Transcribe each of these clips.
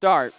Start.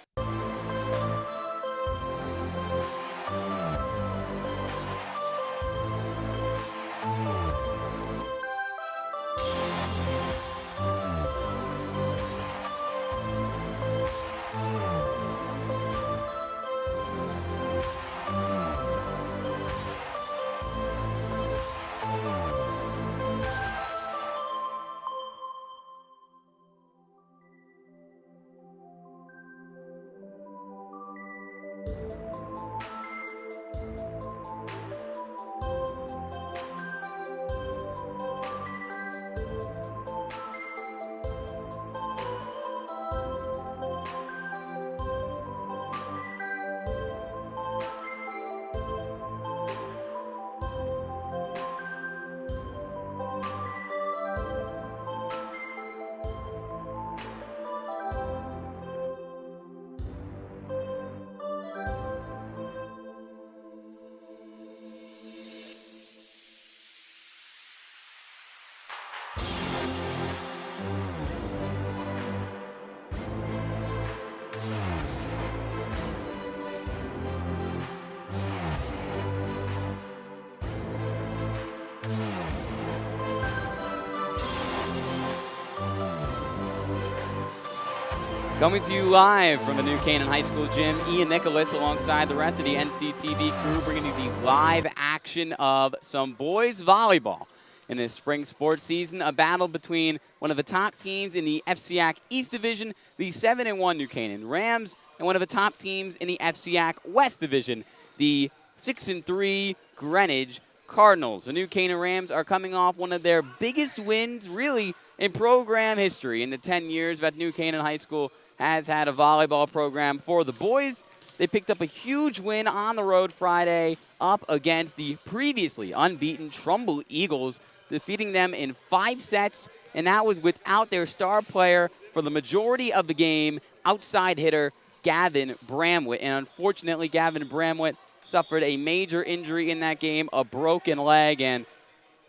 Coming to you live from the new Canaan High School gym, Ian Nicholas alongside the rest of the NCTV crew bringing you the live action of some boys volleyball in this spring sports season. A battle between one of the top teams in the FCIAC East Division, the 7-1 New Canaan Rams, and one of the top teams in the FCIAC West Division, the 6-3 Greenwich Cardinals. The New Canaan Rams are coming off one of their biggest wins, really, in program history in the 10 years that New Canaan High School has had a volleyball program for the boys. They picked up a huge win on the road Friday up against the previously unbeaten Trumbull Eagles, defeating them in 5 sets, and that was without their star player for the majority of the game, outside hitter Gavin Bramwitt. And unfortunately, Gavin Bramwitt suffered a major injury in that game, a broken leg, and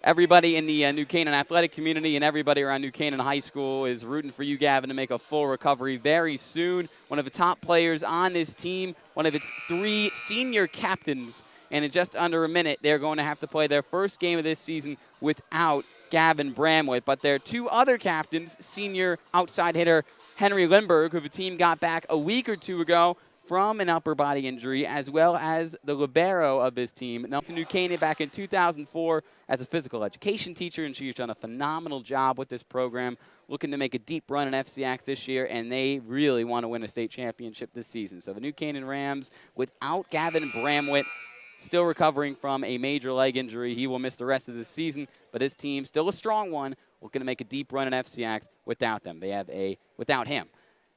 everybody in the New Canaan athletic community and everybody around New Canaan High School is rooting for you, Gavin, to make a full recovery very soon. One of the top players on this team, one of its 3 senior captains, and in just under a minute, they're going to have to play their first game of this season without Gavin Bramwitt. But their 2 other captains, senior outside hitter Henry Lindbergh, who the team got back a week or 2 ago from an upper body injury, as well as the libero of this team. Now to New Canaan back in 2004 as a physical education teacher, and she's done a phenomenal job with this program, looking to make a deep run in FCIAC this year, and they really want to win a state championship this season. So the New Canaan Rams, without Gavin Bramwitt, still recovering from a major leg injury. He will miss the rest of the season, but his team, still a strong one, looking to make a deep run in FCIAC without them. They have without him.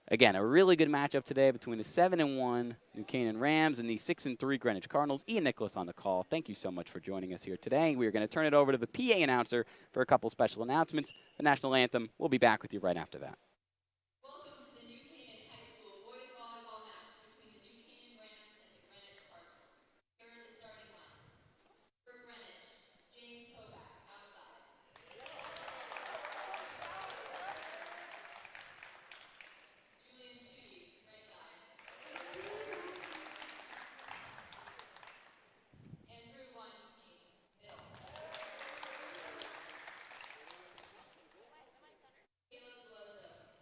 Again, a really good matchup today between the 7-1 New Canaan Rams and the 6-3 Greenwich Cardinals. Ian Nicholas on the call. Thank you so much for joining us here today. We are going to turn it over to the PA announcer for a couple special announcements. The national anthem. We'll be back with you right after that. Welcome to the New Canaan High School boys volleyball match between the New Canaan Rams and the Greenwich Cardinals. Here are the starting lineups. For Greenwich, James Kovac, outside. Julian Judy, right side. Andrew Weinstein, middle. Caleb Lozo,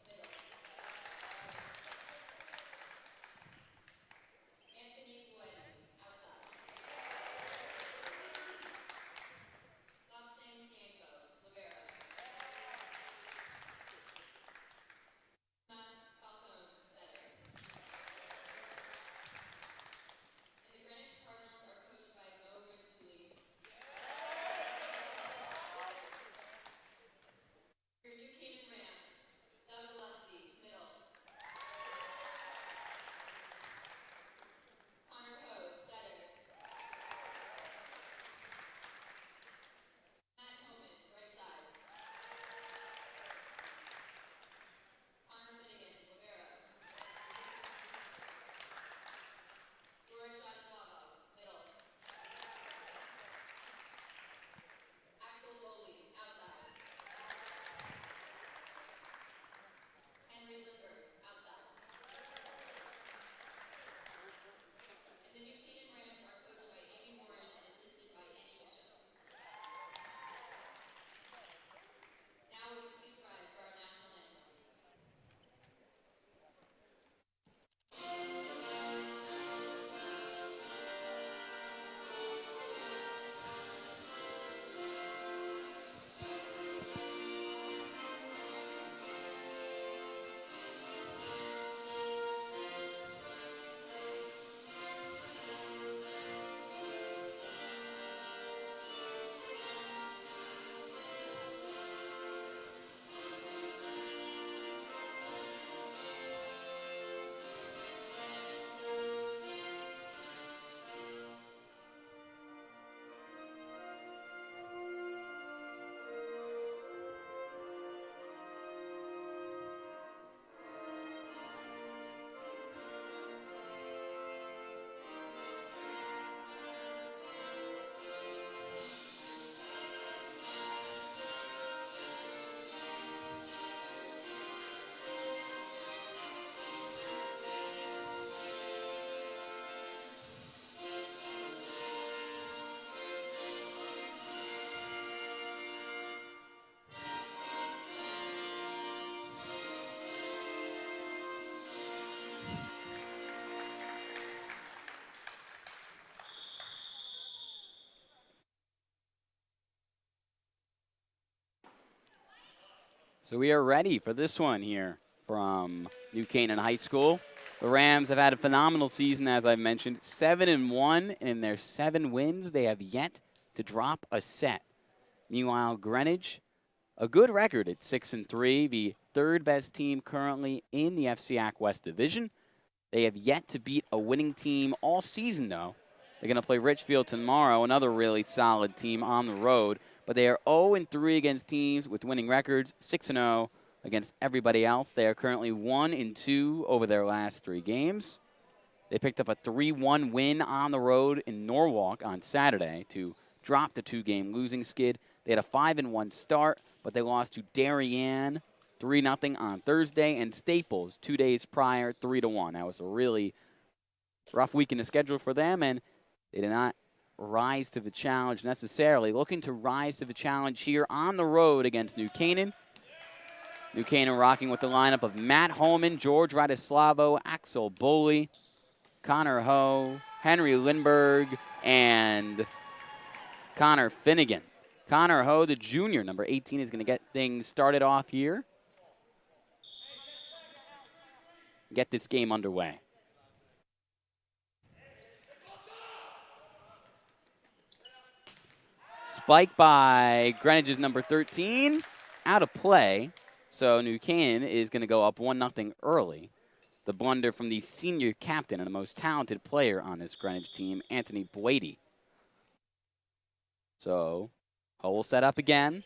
So we are ready for this one here from New Canaan High School. The Rams have had a phenomenal season, as I mentioned, 7-1, and in their 7 wins, they have yet to drop a set. Meanwhile, Greenwich, a good record at 6-3, the third best team currently in the FCIAC West Division. They have yet to beat a winning team all season, though. They're going to play Richfield tomorrow, another really solid team on the road. But they are 0-3 against teams with winning records, 6-0 against everybody else. They are currently 1-2 over their last 3 games. They picked up a 3-1 win on the road in Norwalk on Saturday to drop the 2-game losing skid. They had a 5-1 start, but they lost to Darien 3-0 on Thursday, and Staples 2 days prior, 3-1. That was a really rough week in the schedule for them, and they did not rise to the challenge necessarily. Looking to rise to the challenge here on the road against New Canaan. New Canaan rocking with the lineup of Matt Holman, George Radislavo, Axel Boley, Connor Ho, Henry Lindberg, and Connor Finnegan. Connor Ho, the junior, number 18, is going to get things started off here. Get this game underway. Spike by Greenwich's number 13, out of play. So New Canaan is going to go up 1-0 early. The blunder from the senior captain and the most talented player on this Greenwich team, Anthony Boady. So Ho will set up again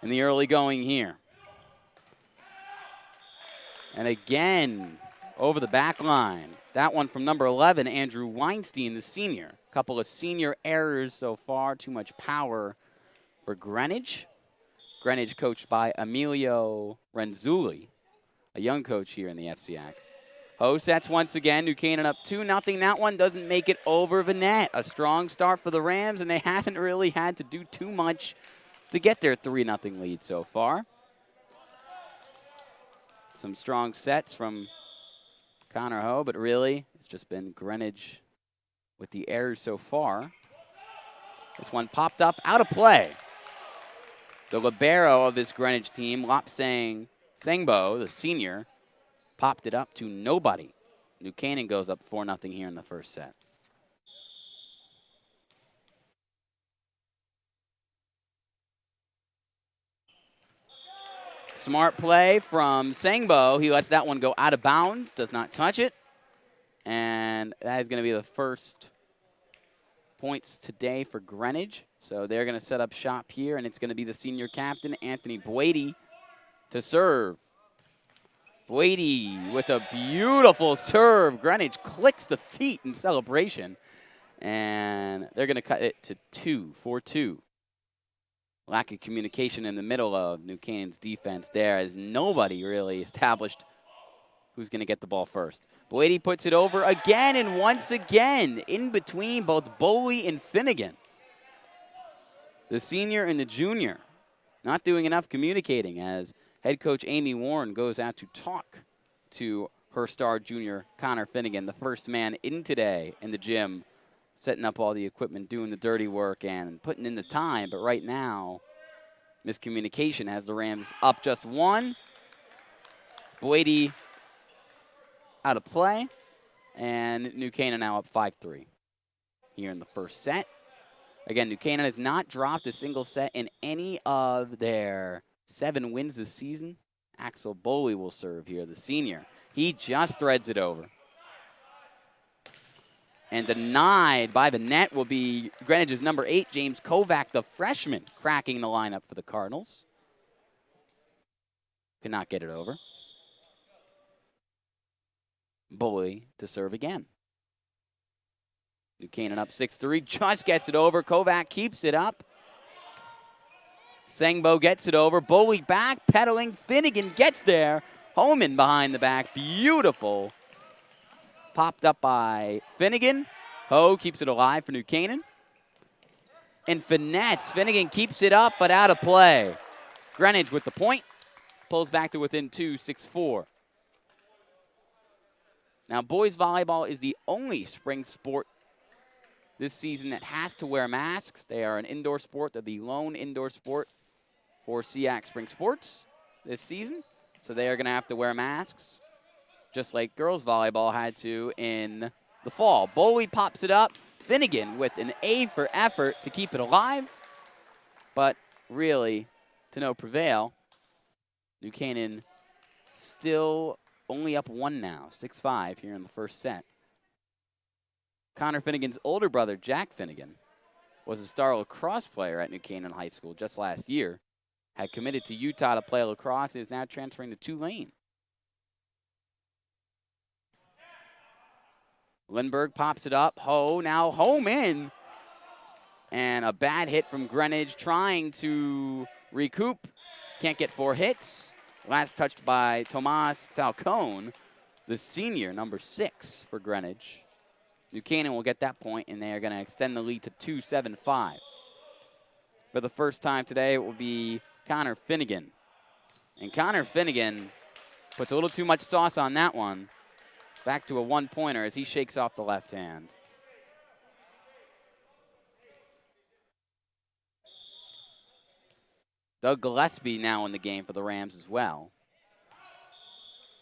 in the early going here. And again, over the back line. That one from number 11, Andrew Weinstein, the senior. A couple of senior errors so far. Too much power for Greenwich. Greenwich coached by Emilio Renzulli, a young coach here in the FCIAC. Ho sets once again. New Canaan up 2-0. That one doesn't make it over the net. A strong start for the Rams, and they haven't really had to do too much to get their 3-0 lead so far. Some strong sets from Connor Ho, but really it's just been Greenwich with the errors so far. This one popped up out of play. The libero of this Greenwich team, Lopsang Sengbo, the senior, popped it up to nobody. New Canaan goes up 4-0 here in the first set. Smart play from Sengbo. He lets that one go out of bounds, does not touch it. And that is going to be the first points today for Greenwich. So they're going to set up shop here, and it's going to be the senior captain, Anthony Boady, to serve. Boady with a beautiful serve. Greenwich clicks the feet in celebration. And they're going to cut it to 4-2. Lack of communication in the middle of New Canaan's defense there, as nobody really established who's going to get the ball first. Boady puts it over again, and once again in between both Boley and Finnegan. The senior and the junior not doing enough communicating as head coach Amy Warren goes out to talk to her star junior Connor Finnegan, the first man in today in the gym, setting up all the equipment, doing the dirty work, and putting in the time. But right now, miscommunication has the Rams up just 1. Boady out of play, and New Canaan now up 5-3 here in the first set. Again, New Canaan has not dropped a single set in any of their 7 wins this season. Axel Boley will serve here, the senior. He just threads it over. And denied by the net will be Greenwich's number 8, James Kovac, the freshman, cracking the lineup for the Cardinals. Could not get it over. Boley to serve again. New Canaan up 6-3, just gets it over. Kovac keeps it up. Sengbo gets it over. Boley back, pedaling. Finnegan gets there. Holman behind the back. Beautiful. Popped up by Finnegan. Ho keeps it alive for New Canaan. And finesse. Finnegan keeps it up, but out of play. Greenwich with the point. Pulls back to within 2, 6-4. Now, boys volleyball is the only spring sport this season that has to wear masks. They are an indoor sport. They're the lone indoor sport for SEAC Spring Sports. this season, so they are going to have to wear masks, just like girls volleyball had to in the fall. Boley pops it up. Finnegan with an A for effort to keep it alive, but really to no prevail. New Canaan still only up 1 now, 6-5 here in the first set. Connor Finnegan's older brother, Jack Finnegan, was a star lacrosse player at New Canaan High School just last year, had committed to Utah to play lacrosse, and is now transferring to Tulane. Lindbergh pops it up. Ho, now home in. And a bad hit from Greenwich trying to recoup. Can't get 4 hits. Last touched by Tomas Falcone, the senior, number 6 for Greenwich. New Canaan will get that point, and they are going to extend the lead to 2-7-5. For the first time today, it will be Connor Finnegan. And Connor Finnegan puts a little too much sauce on that one. Back to a 1-pointer as he shakes off the left hand. Doug Gillespie now in the game for the Rams as well.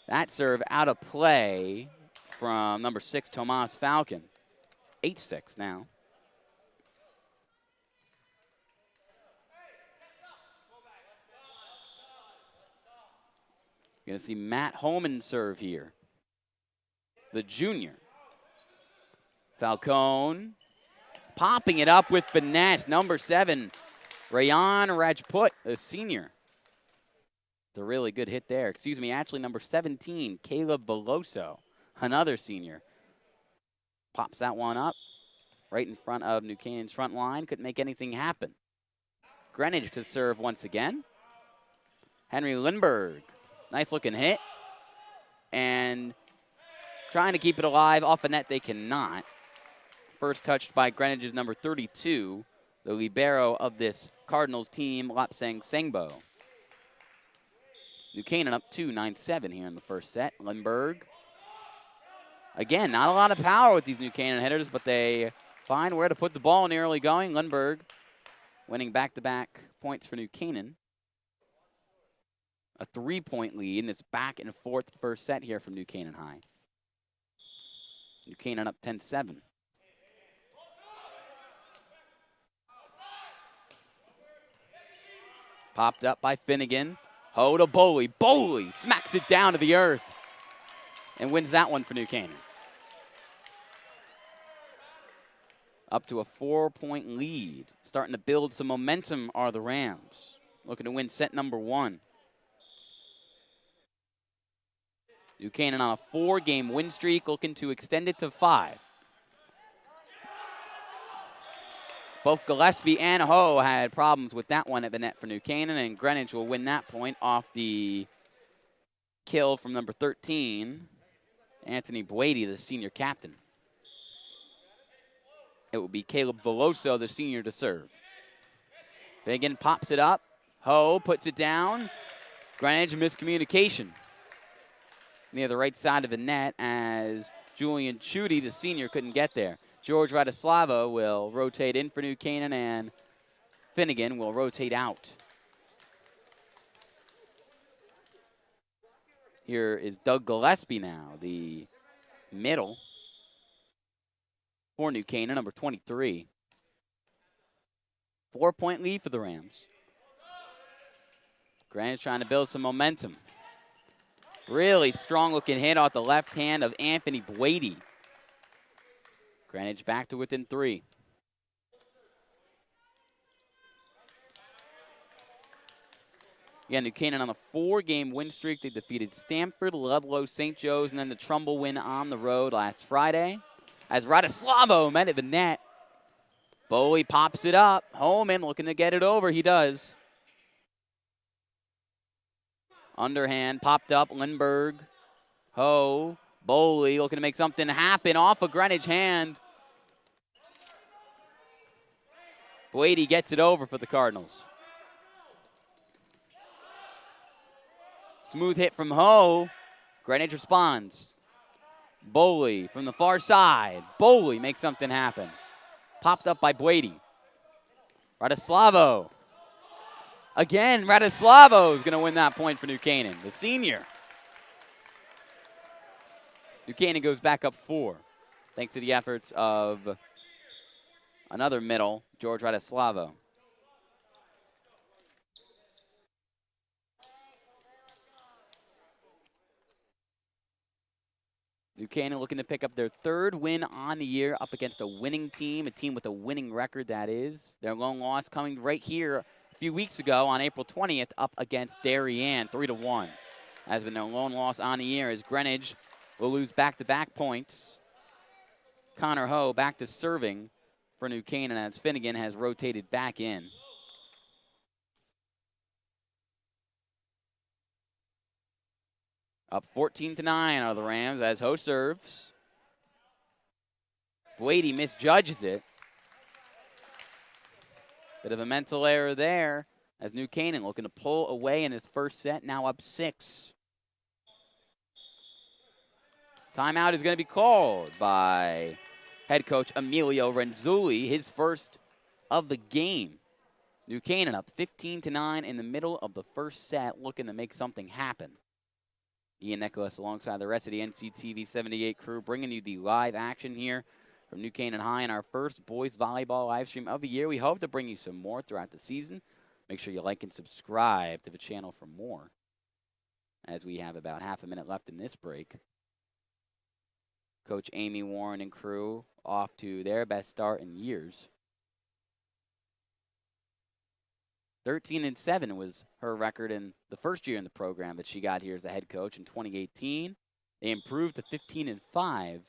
That serve out of play from number 6, Tomas Falcon. 8-6 now. You're going to see Matt Holman serve here. The junior. Falcone popping it up with finesse. Number 7, Rayan Rajput, a senior. It's a really good hit there. Excuse me, actually number 17, Caleb Veloso, another senior. Pops that one up right in front of New Canaan's front line. Couldn't make anything happen. Greenwich to serve once again. Henry Lindbergh, nice looking hit. And trying to keep it alive. Off a net they cannot. First touched by Greenwich's number 32, the libero of this Cardinals team, Lapsang Sengbo. New Canaan up 2, 9-7 here in the first set. Lindbergh. Again, not a lot of power with these New Canaan hitters, but they find where to put the ball in the early going. Lindbergh winning back-to-back points for New Canaan. A 3-point lead, and it's back and forth first set here from New Canaan High. New Canaan up 10-7. Popped up by Finnegan. Ho to Boley. Boley smacks it down to the earth and wins that one for New Canaan. Up to a 4-point lead. Starting to build some momentum are the Rams. Looking to win set number 1. New Canaan on a 4-game win streak, looking to extend it to 5. Both Gillespie and Ho had problems with that one at the net for New Canaan, and Greenwich will win that point off the kill from number 13, Anthony Boady, the senior captain. It will be Caleb Veloso, the senior, to serve. Finnegan pops it up. Ho puts it down. Greenwich miscommunication near the right side of the net as Julian Chudy, the senior, couldn't get there. George Radislava will rotate in for New Canaan, and Finnegan will rotate out. Here is Doug Gillespie now, the middle for New Canaan, number 23. 4-point lead for the Rams. Greenwich trying to build some momentum. Really strong-looking hit off the left hand of Anthony Boady. Greenwich back to within 3. Again, New Canaan on a 4-game win streak. They defeated Stamford, Ludlow, St. Joe's, and then the Trumbull win on the road last Friday. As Radislavo met at the net. Bowie pops it up. Holman looking to get it over. He does. Underhand popped up. Lindbergh. Ho. Boley looking to make something happen off a Greenwich hand. Boady gets it over for the Cardinals. Smooth hit from Ho. Greenwich responds. Boley from the far side. Boley makes something happen. Popped up by Boady. Radislavo Again, Radislavo is going to win that point for New Canaan, the senior. New Canaan goes back up 4, thanks to the efforts of another middle, George Radislavo. New Canaan looking to pick up their 3rd win on the year up against a winning team, a team with a winning record, that is. Their lone loss coming right here a few weeks ago on April 20th up against Darien, 3-1. Has been their lone loss on the year as Greenwich will lose back-to-back points. Connor Ho back to serving for New Canaan as Finnegan has rotated back in. Up 14-9 out of the Rams as Ho serves. Brady misjudges it. Bit of a mental error there as New Canaan looking to pull away in his first set, now up 6. Timeout is going to be called by head coach Emilio Renzulli, his first of the game. New Canaan up 15-9 in the middle of the first set, looking to make something happen. Ian Nicholas alongside the rest of the NCTV 78 crew bringing you the live action here from New Canaan High in our first boys volleyball live stream of the year. We hope to bring you some more throughout the season. Make sure you like and subscribe to the channel for more as we have about half a minute left in this break. Coach Amy Warren and crew off to their best start in years. 13-7 was her record in the first year in the program that she got here as the head coach in 2018. They improved to 15-5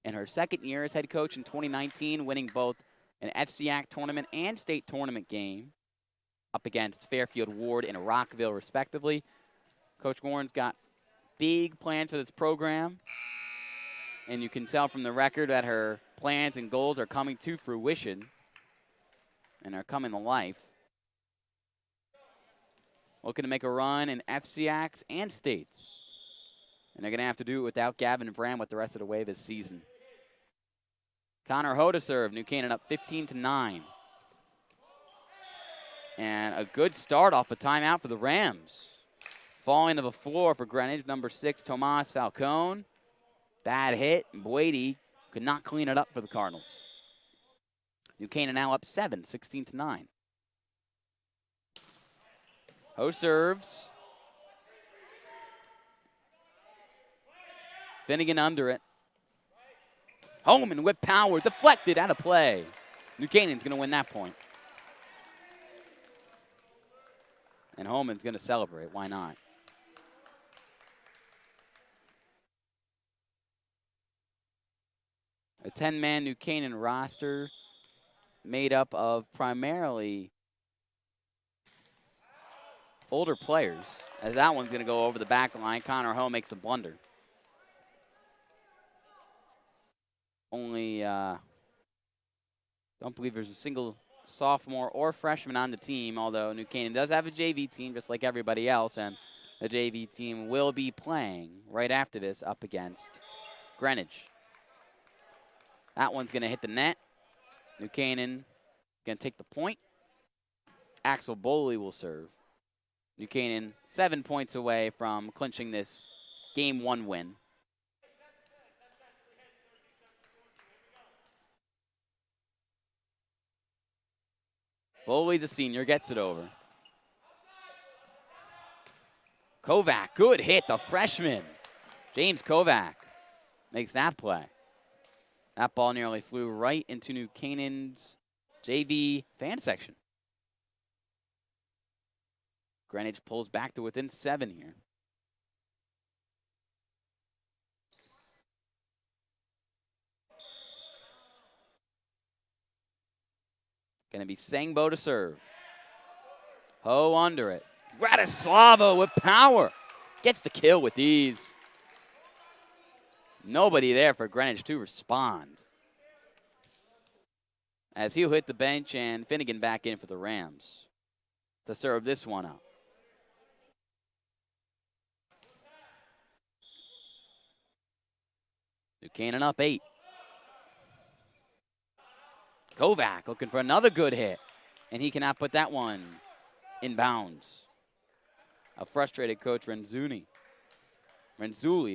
in her second year as head coach in 2019, winning both an FCIAC tournament and state tournament game up against Fairfield Ward and Rockville, respectively. Coach Warren's got big plans for this program, and you can tell from the record that her plans and goals are coming to fruition and are coming to life. Looking to make a run in FCIACs and states. And they're going to have to do it without Gavin Bramwith the rest of the way this season. Connor Ho to serve. New Canaan up 15-9. And a good start off a timeout for the Rams. Falling to the floor for Greenwich, number 6, Tomas Falcone. Bad hit, and Brady could not clean it up for the Cardinals. New Canaan now up 7, 16-9. Ho serves. Finnegan under it. Holman with power, deflected, out of play. New Canaan's going to win that point. And Holman's going to celebrate. Why not? A 10-man New Canaan roster made up of primarily older players, as that one's going to go over the back line. Connor Ho makes a blunder. Only, don't believe there's a single sophomore or freshman on the team, although New Canaan does have a JV team just like everybody else, and the JV team will be playing right after this up against Greenwich. That one's going to hit the net. New Canaan going to take the point. Axel Boley will serve. New Canaan 7 points away from clinching this Game 1 win. Boley, the senior, gets it over. Kovac, good hit, the freshman. James Kovac makes that play. That ball nearly flew right into New Canaan's JV fan section. Greenwich pulls back to within 7 here. Going to be Sangbo to serve. Ho under it. Radislavo with power. Gets the kill with ease. Nobody there for Greenwich to respond. As he'll hit the bench and Finnegan back in for the Rams to serve this one up. New Canaan up 8. Kovac looking for another good hit, and he cannot put that one Inbounds. A frustrated coach, Renzulli,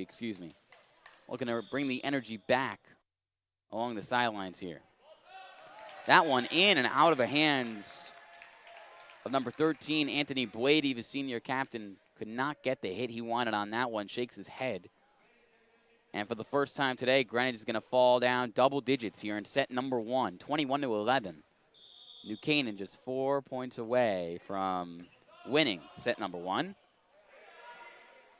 excuse me, looking to bring the energy back along the sidelines here. That one in and out of the hands of number 13, Anthony Blady, the senior captain, could not get the hit he wanted on that one, shakes his head. And for the first time today, Greenwich is going to fall down double digits here in set number 1, 21-11. New Canaan just 4 points away from winning set number 1.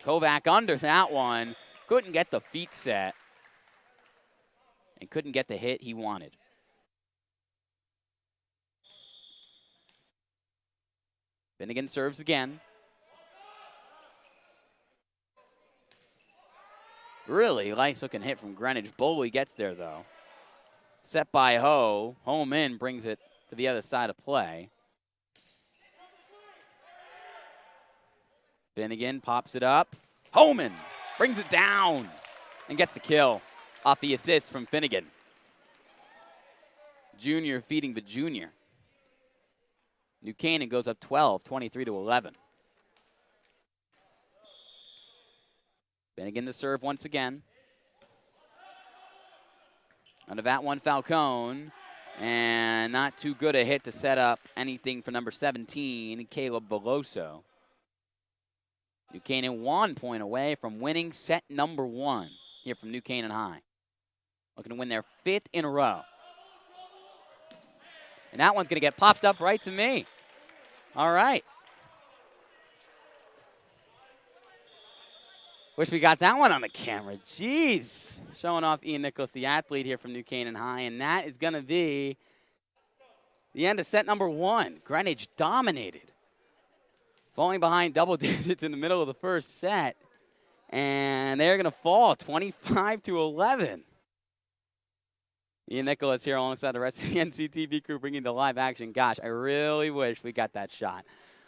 Kovac under that one, couldn't get the feet set and couldn't get the hit he wanted. Finnegan serves again. Really nice looking hit from Greenwich. Boley gets there though. Set by Ho. Home in, brings it to the other side of play. Finnegan pops it up. Homan brings it down and gets the kill off the assist from Finnegan. Junior feeding the junior. New Canaan goes up 12, 23-11. Finnegan to serve once again. Under that one, Falcone. And not too good a hit to set up anything for number 17, Caleb Veloso. New Canaan 1 point away from winning set number 1 here from New Canaan High. Looking to win their 5th in a row. And that one's going to get popped up right to me. All right. Wish we got that one on the camera. Jeez. Showing off Ian Nicholas, the athlete here from New Canaan High. And that is going to be the end of set number 1. Greenwich dominated. Falling behind double digits in the middle of the first set. And they're going to fall 25-11. Ian Nicholas here alongside the rest of the NCTV crew bringing the live action. Gosh, I really wish we got that shot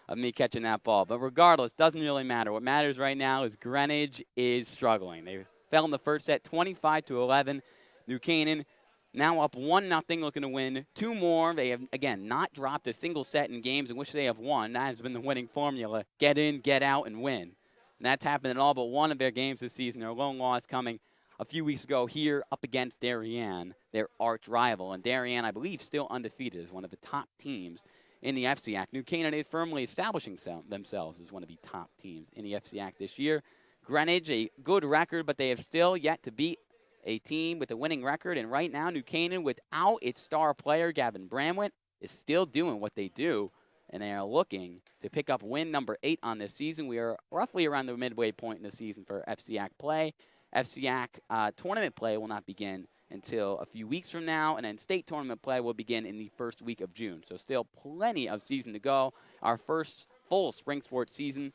of me catching that ball. But regardless, doesn't really matter. What matters right now is Greenwich is struggling. They fell in the first set 25-11. New Canaan now up 1-0, looking to win 2 more. They have, again, not dropped a single set in games in which they have won. That has been the winning formula. Get in, get out, and win. And that's happened in all but one of their games this season. Their lone loss coming a few weeks ago here up against Darien, their arch rival. And Darien, I believe, still undefeated as one of the top teams in the FCIAC. New Canaan is firmly establishing themselves as one of the top teams in the FCIAC this year. Greenwich, a good record, but they have still yet to beat a team with a winning record. And right now, New Canaan, without its star player, Gavin Bramwett, is still doing what they do. And they are looking to pick up win number 8 on this season. We are roughly around the midway point in the season for FCIAC play. FCIAC tournament play will not begin until a few weeks from now, and then state tournament play will begin in the first week of June. So still plenty of season to go. Our first full spring sports season,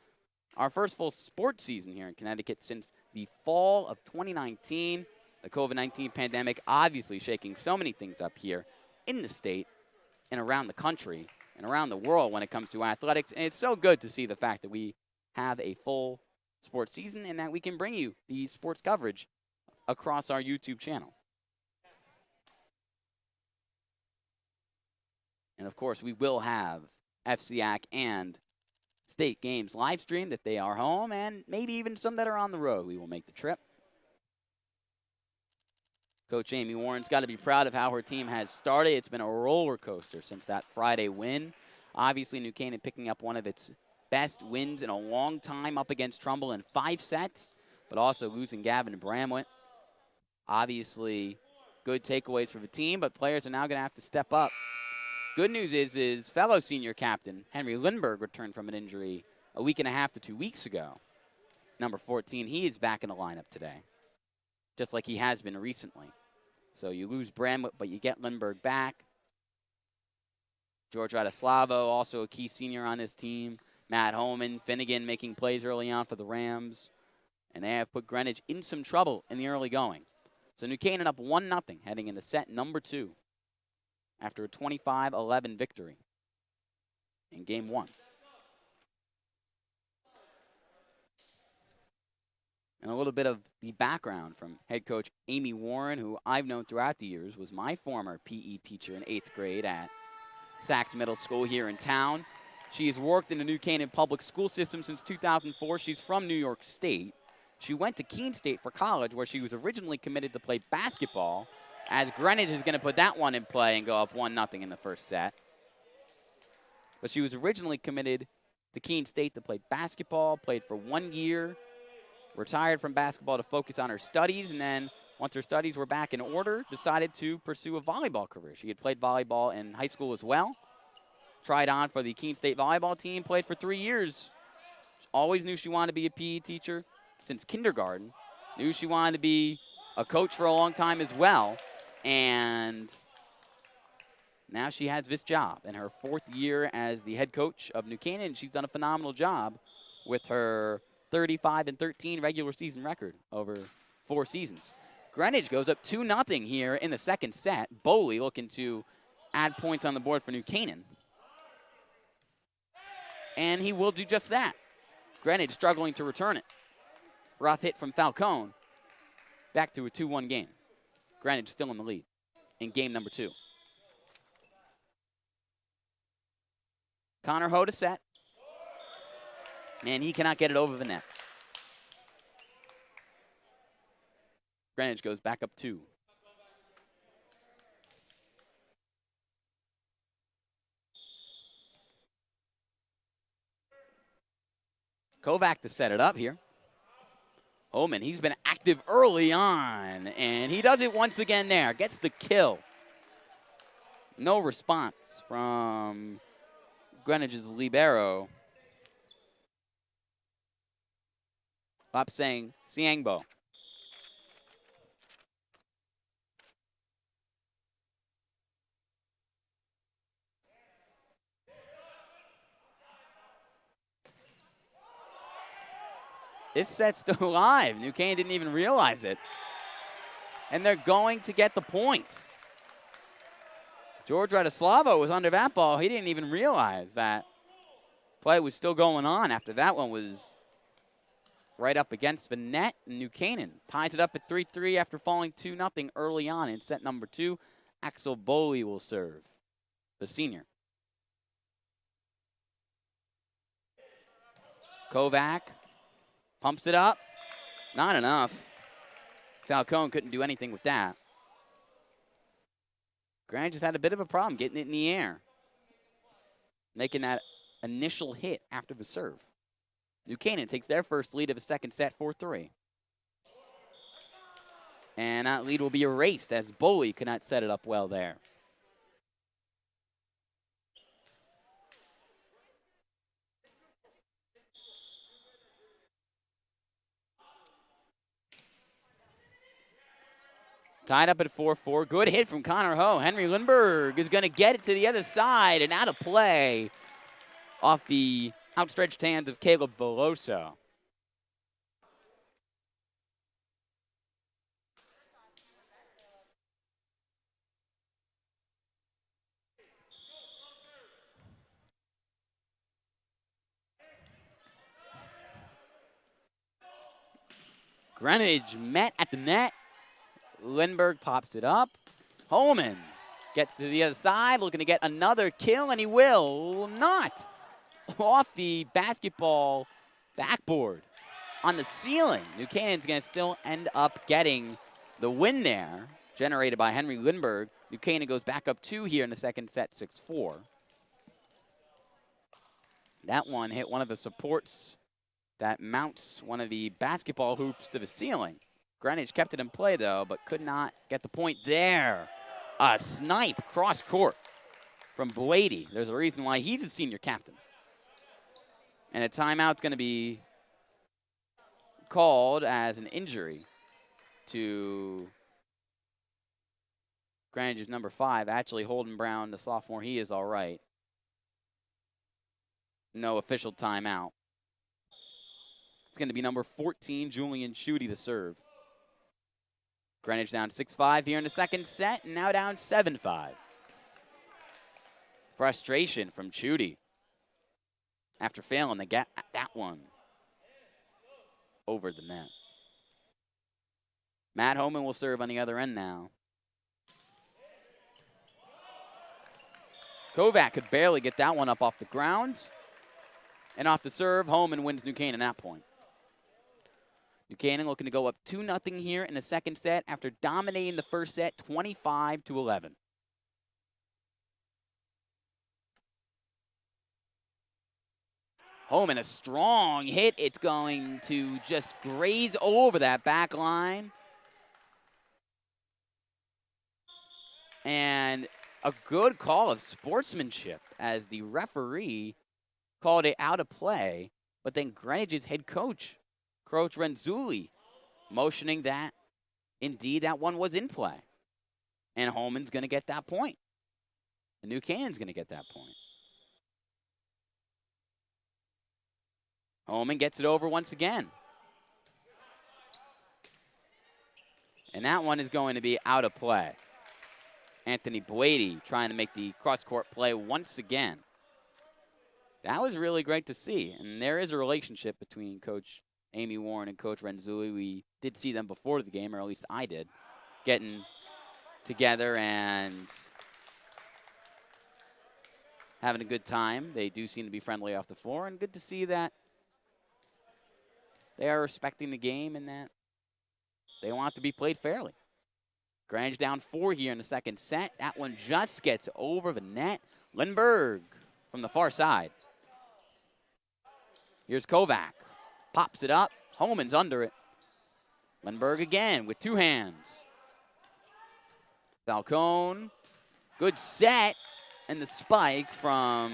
our first full sports season here in Connecticut since the fall of 2019. The COVID-19 pandemic obviously shaking so many things up here in the state and around the country and around the world when it comes to athletics. And it's so good to see the fact that we have a full sports season and that we can bring you the sports coverage across our YouTube channel. And of course, we will have FCIAC and state games live streamed if they are home, and maybe even some that are on the road. We will make the trip. Coach Amy Warren's got to be proud of how her team has started. It's been a roller coaster since that Friday win. Obviously, New Canaan picking up one of its best wins in a long time up against Trumbull in 5 sets, but also losing Gavin Bramwett. Obviously, good takeaways for the team, but players are now going to have to step up. Good news is fellow senior captain Henry Lindbergh returned from an injury a week and a half to 2 weeks ago. Number 14, he is back in the lineup today, just like he has been recently. So you lose Bramwett, but you get Lindbergh back. George Radislavo, also a key senior on this team. Matt Holman, Finnegan making plays early on for the Rams. And they have put Greenwich in some trouble in the early going. So New Canaan up 1-0 heading into set number 2 after a 25-11 victory in game 1. And a little bit of the background from head coach Amy Warren, who I've known throughout the years, was my former PE teacher in 8th grade at Sachs Middle School here in town. She has worked in the New Canaan public school system since 2004. She's from New York State. She went to Keene State for college, where she was originally committed to play basketball, as Greenwich is going to put that one in play and go up 1-0 in the first set. But she was originally committed to Keene State to play basketball, played for 1 year, retired from basketball to focus on her studies, and then once her studies were back in order, decided to pursue a volleyball career. She had played volleyball in high school as well. Tried on for the Keene State volleyball team, played for 3 years. Always knew she wanted to be a PE teacher since kindergarten. Knew she wanted to be a coach for a long time as well. And now she has this job in her 4th year as the head coach of New Canaan. She's done a phenomenal job with her 35-13 regular season record over 4 seasons. Greenwich goes up 2-0 here in the second set. Boley looking to add points on the board for New Canaan. And he will do just that. Greenwich struggling to return it. Rough hit from Falcone. Back to a 2-1 game. Greenwich still in the lead in game number 2. Connor Ho to set. And he cannot get it over the net. Greenwich goes back up 2. Kovac to set it up here. Oman, he's been active early on, and he does it once again there. Gets the kill. No response from Greenwich's libero. Up saying Siangbo. This set's still alive. New Canaan didn't even realize it. And they're going to get the point. George Radislavo was under that ball. He didn't even realize that play was still going on after that one was right up against the net. New Canaan ties it up at 3-3 after falling 2-0 early on in set number 2. Axel Boley will serve, the senior. Kovac pumps it up. Not enough. Falcone couldn't do anything with that. Grant just had a bit of a problem getting it in the air, making that initial hit after the serve. New Canaan takes their first lead of the second set, 4-3. And that lead will be erased as Boley could not set it up well there. Tied up at 4-4. Good hit from Connor Ho. Henry Lindbergh is going to get it to the other side and out of play off the outstretched hands of Caleb Veloso. Greenwich met at the net. Lindbergh pops it up. Holman gets to the other side, looking to get another kill, and he will not. Off the basketball backboard on the ceiling. New Canaan's going to still end up getting the win there, generated by Henry Lindbergh. New Canaan goes back up 2 here in the second set, 6-4. That one hit one of the supports that mounts one of the basketball hoops to the ceiling. Greenwich kept it in play, though, but could not get the point there. A snipe cross court from Blady. There's a reason why he's a senior captain. And a timeout's going to be called as an injury to Greenwich's number 5. Actually, Holden Brown, the sophomore, he is all right. No official timeout. It's going to be number 14, Julian Schutte, to serve. Greenwich down 6-5 here in the second set, and now down 7-5. Frustration from Schutte after failing to get that one over the net. Matt Homan will serve on the other end now. Kovac could barely get that one up off the ground. And off the serve, Holman wins New Canaan that point. New Canaan looking to go up 2-0 here in the second set after dominating the first set 25-11. Holman, a strong hit. It's going to just graze over that back line. And a good call of sportsmanship as the referee called it out of play, but then Greenwich's head coach, Coach Renzulli, motioning that indeed that one was in play. And Holman's going to get that point. And New Canaan's going to get that point. Holman gets it over once again. And that one is going to be out of play. Anthony Blady trying to make the cross-court play once again. That was really great to see. And there is a relationship between Coach Amy Warren and Coach Renzulli. We did see them before the game, or at least I did, getting together and having a good time. They do seem to be friendly off the floor, and good to see that they are respecting the game and that they want it to be played fairly. Greenwich down 4 here in the second set. That one just gets over the net. Lindbergh from the far side. Here's Kovac. Pops it up. Holman's under it. Lindbergh again with 2 hands. Falcone. Good set. And the spike from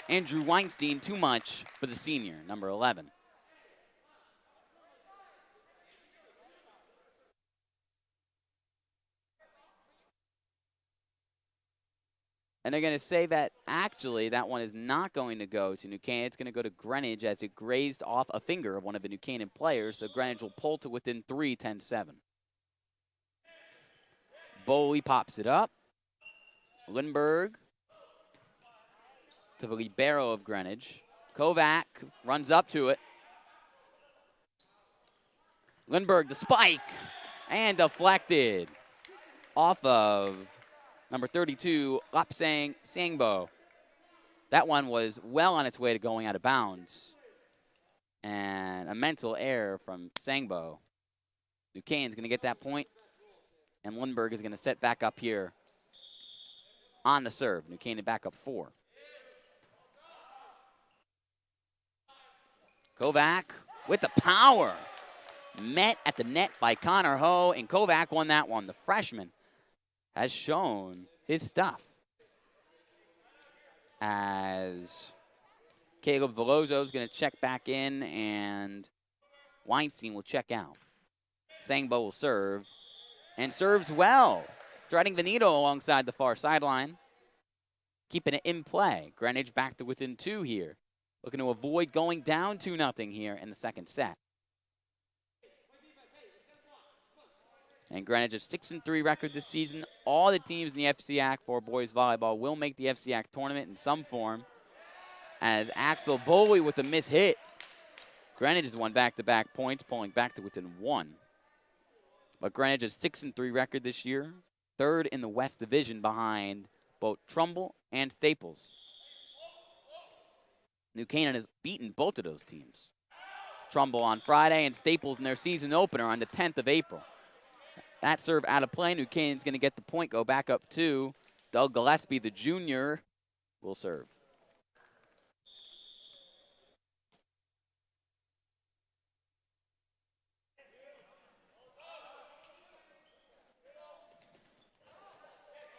Andrew Weinstein. Too much for the senior, number 11. And they're going to say that actually that one is not going to go to New Canaan. It's going to go to Greenwich as it grazed off a finger of one of the New Canaan players. So Greenwich will pull to within 3, 10-7. Boley pops it up. Lindbergh to the libero of Greenwich. Kovac runs up to it. Lindbergh, the spike, and deflected off of number 32, Lapsang Sangbo. That one was well on its way to going out of bounds. And a mental error from Sangbo. Duquesne's going to get that point, and Lindbergh is going to set back up here on the serve. New Canaan back up 4. Kovac with the power. Met at the net by Connor Ho, and Kovac won that one. The freshman has shown his stuff as Caleb Veloso is going to check back in, and Weinstein will check out. Sangbo will serve, and serves well. Threading Veneto alongside the far sideline, keeping it in play. Greenwich back to within 2 here. Looking to avoid going down 2-0 here in the second set. And Greenwich a 6-3 record this season. All the teams in the FCIAC for boys volleyball will make the FCIAC tournament in some form. As Axel Boley with a miss hit. Greenwich has won back-to-back points, pulling back to within 1. But Greenwich a 6-3 record this year. 3rd in the West Division behind both Trumbull and Staples. New Canaan has beaten both of those teams. Trumbull on Friday and Staples in their season opener on the 10th of April. That serve out of play. New Canaan's going to get the point, go back up 2. Doug Gillespie, the junior, will serve.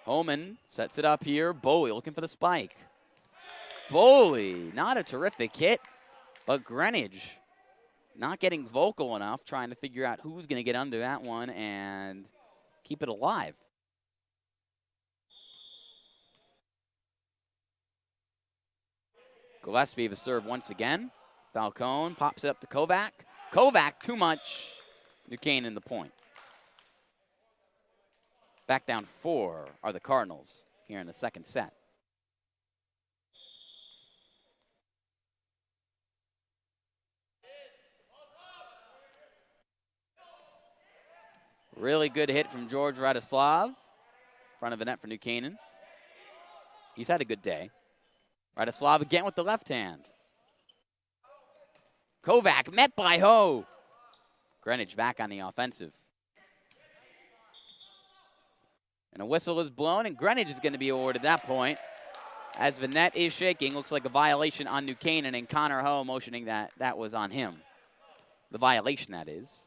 Holman sets it up here. Boley looking for the spike. Boley, not a terrific hit, but Greenwich not getting vocal enough, trying to figure out who's going to get under that one and keep it alive. Gillespie the serve once again. Falcone pops it up to Kovac. Kovac, too much. New Canaan the point. Back down 4 are the Cardinals here in the second set. Really good hit from George Radislav. Front of the net for New Canaan. He's had a good day. Radislav again with the left hand. Kovac met by Ho. Greenwich back on the offensive. And a whistle is blown, and Greenwich is going to be awarded that point. As the net is shaking, looks like a violation on New Canaan, and Connor Ho motioning that that was on him. The violation, that is.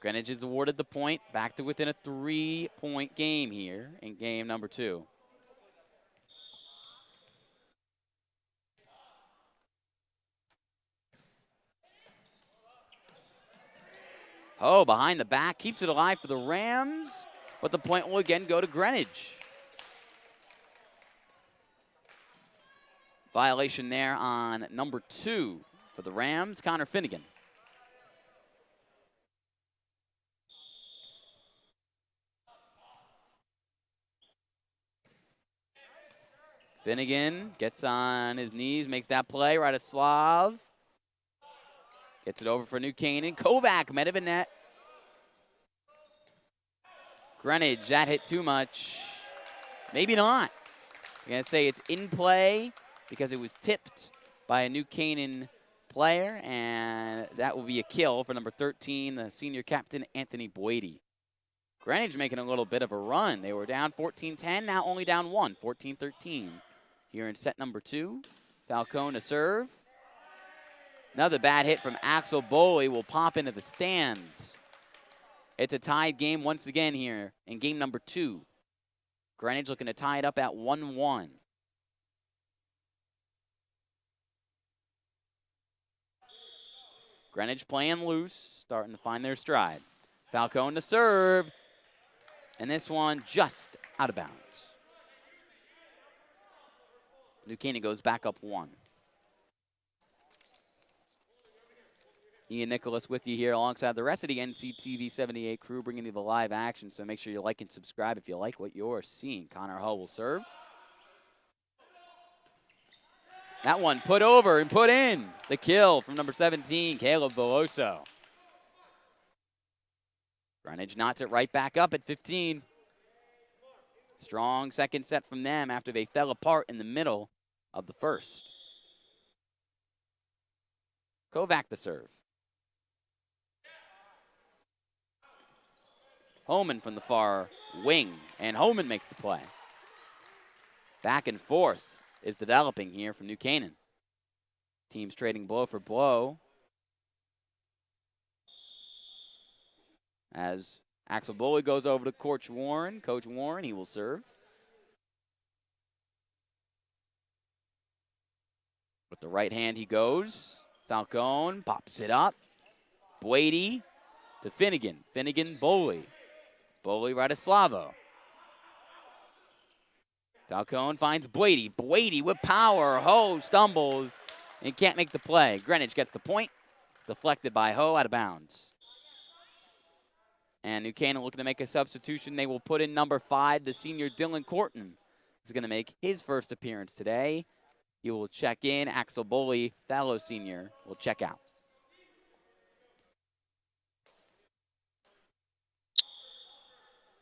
Greenwich is awarded the point, back to within a 3-point game here in game number 2. Ho behind the back, keeps it alive for the Rams, but the point will again go to Greenwich. Violation there on number 2 for the Rams, Connor Finnegan. Finnegan gets on his knees, makes that play. Radoslav gets it over for New Canaan. Kovac met of net. Greenwich, that hit too much. Maybe not. I'm going to say it's in play because it was tipped by a New Canaan player, and that will be a kill for number 13, the senior captain, Anthony Boady. Greenwich making a little bit of a run. They were down 14-10, now only down 1, 14-13. Here in set number 2, Falcone to serve. Another bad hit from Axel Boley will pop into the stands. It's a tied game once again here in game number 2. Greenwich looking to tie it up at 1-1. Greenwich playing loose, starting to find their stride. Falcone to serve, and this one just out of bounds. New Canaan goes back up 1. Ian Nicholas with you here alongside the rest of the NCTV 78 crew, bringing you the live action. So make sure you like and subscribe if you like what you're seeing. Connor Hull will serve. That one put over and put in. The kill from number 17, Caleb Veloso. Greenwich knots it right back up at 15. Strong second set from them after they fell apart in the middle of the first. Kovac the serve. Holman from the far wing, and Holman makes the play. Back and forth is developing here from New Canaan. Teams trading blow for blow. As Axel Boley goes over to Coach Warren, he will serve. With the right hand he goes. Falcone pops it up. Boady to Finnegan. Finnegan, Boley. Boley, Radoslavo. Falcone finds Boady. Boady with power. Ho stumbles and can't make the play. Greenwich gets the point. Deflected by Ho, out of bounds. And New Canaan looking to make a substitution. They will put in number 5, the senior Dylan Corton. Is going to make his first appearance today. He will check in. Axel Boley, fellow senior, will check out.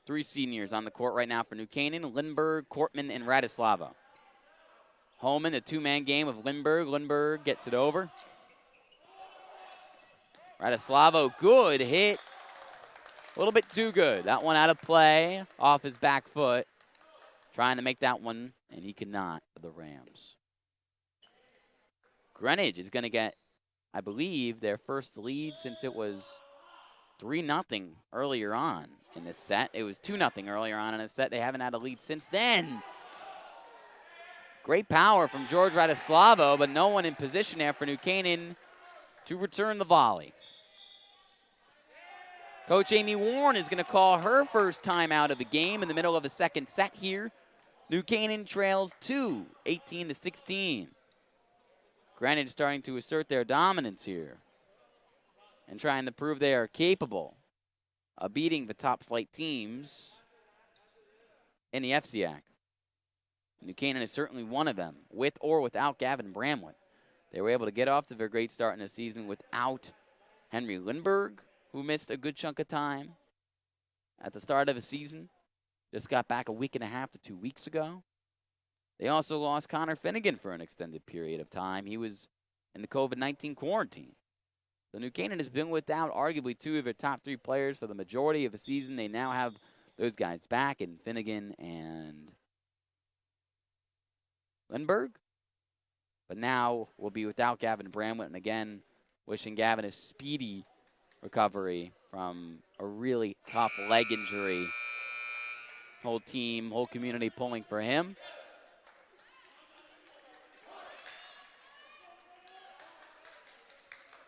Three seniors on the court right now for New Canaan: Lindbergh, Kortman, and Radoslava. Holman, the two-man game of Lindbergh. Lindbergh gets it over. Radoslavo, good hit. A little bit too good. That one out of play, off his back foot. Trying to make that one, and he cannot for the Rams. Greenwich is going to get, I believe, their first lead since it was 3-0 earlier on in this set. It was 2-0 earlier on in this set. They haven't had a lead since then. Great power from George Radoslavo, but no one in position there for New Canaan to return the volley. Coach Amy Warren is going to call her first timeout of the game in the middle of the second set here. New Canaan trails 2, 18-16. Greenwich starting to assert their dominance here and trying to prove they are capable of beating the top flight teams in the FCIAC. New Canaan is certainly one of them, with or without Gavin Bramlett. They were able to get off to a great start in the season without Henry Lindbergh, who missed a good chunk of time at the start of the season. Just got back a week and a half to 2 weeks ago. They also lost Connor Finnegan for an extended period of time. He was in the COVID-19 quarantine. So New Canaan has been without arguably two of their top three players for the majority of the season. They now have those guys back in Finnegan and Lindbergh. But now we'll be without Gavin Bramlett. And again, wishing Gavin a speedy recovery from a really tough leg injury. Whole team, whole community pulling for him.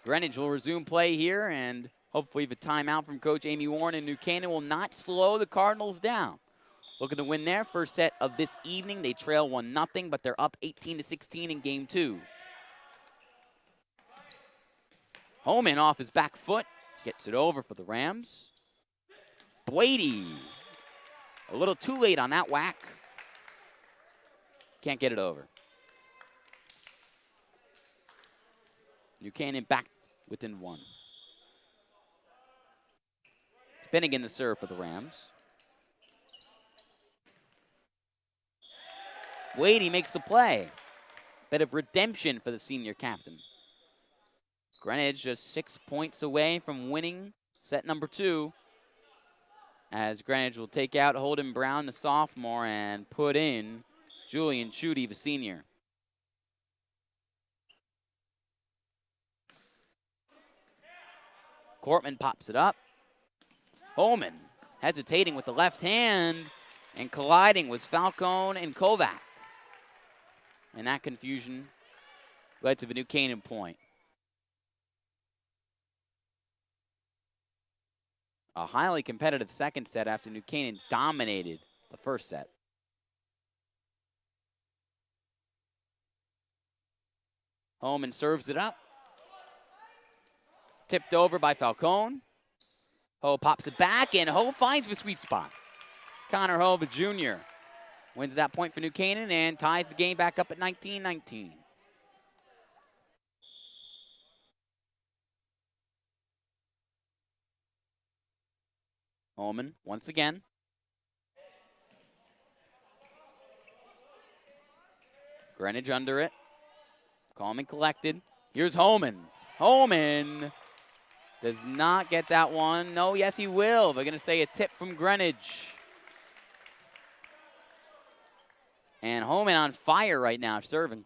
Greenwich will resume play here, and hopefully the timeout from Coach Amy Warren, and New Canaan will not slow the Cardinals down. Looking to win their first set of this evening. They trail 1-0, but they're up 18-16 in game 2. Holman off his back foot, gets it over for the Rams. Brady, a little too late on that whack. Can't get it over. New Canaan back within 1. Finnegan the serve for the Rams. Brady makes the play. Bit of redemption for the senior captain. Greenwich just 6 points away from winning set number 2. As Greenwich will take out Holden Brown, the sophomore, and put in Julian Chudy, the senior. Cortman pops it up. Holman hesitating with the left hand and colliding with Falcone and Kovac. And that confusion led to the New Canaan point. A highly competitive second set after New Canaan dominated the first set. Holman serves it up. Tipped over by Falcone. Ho pops it back, and Ho finds the sweet spot. Connor Ho, the junior, wins that point for New Canaan and ties the game back up at 19-19. Holman once again. Greenwich under it. Calm and collected. Here's Holman. Holman does not get that one. No, yes, he will. They're going to say a tip from Greenwich. And Holman on fire right now, serving.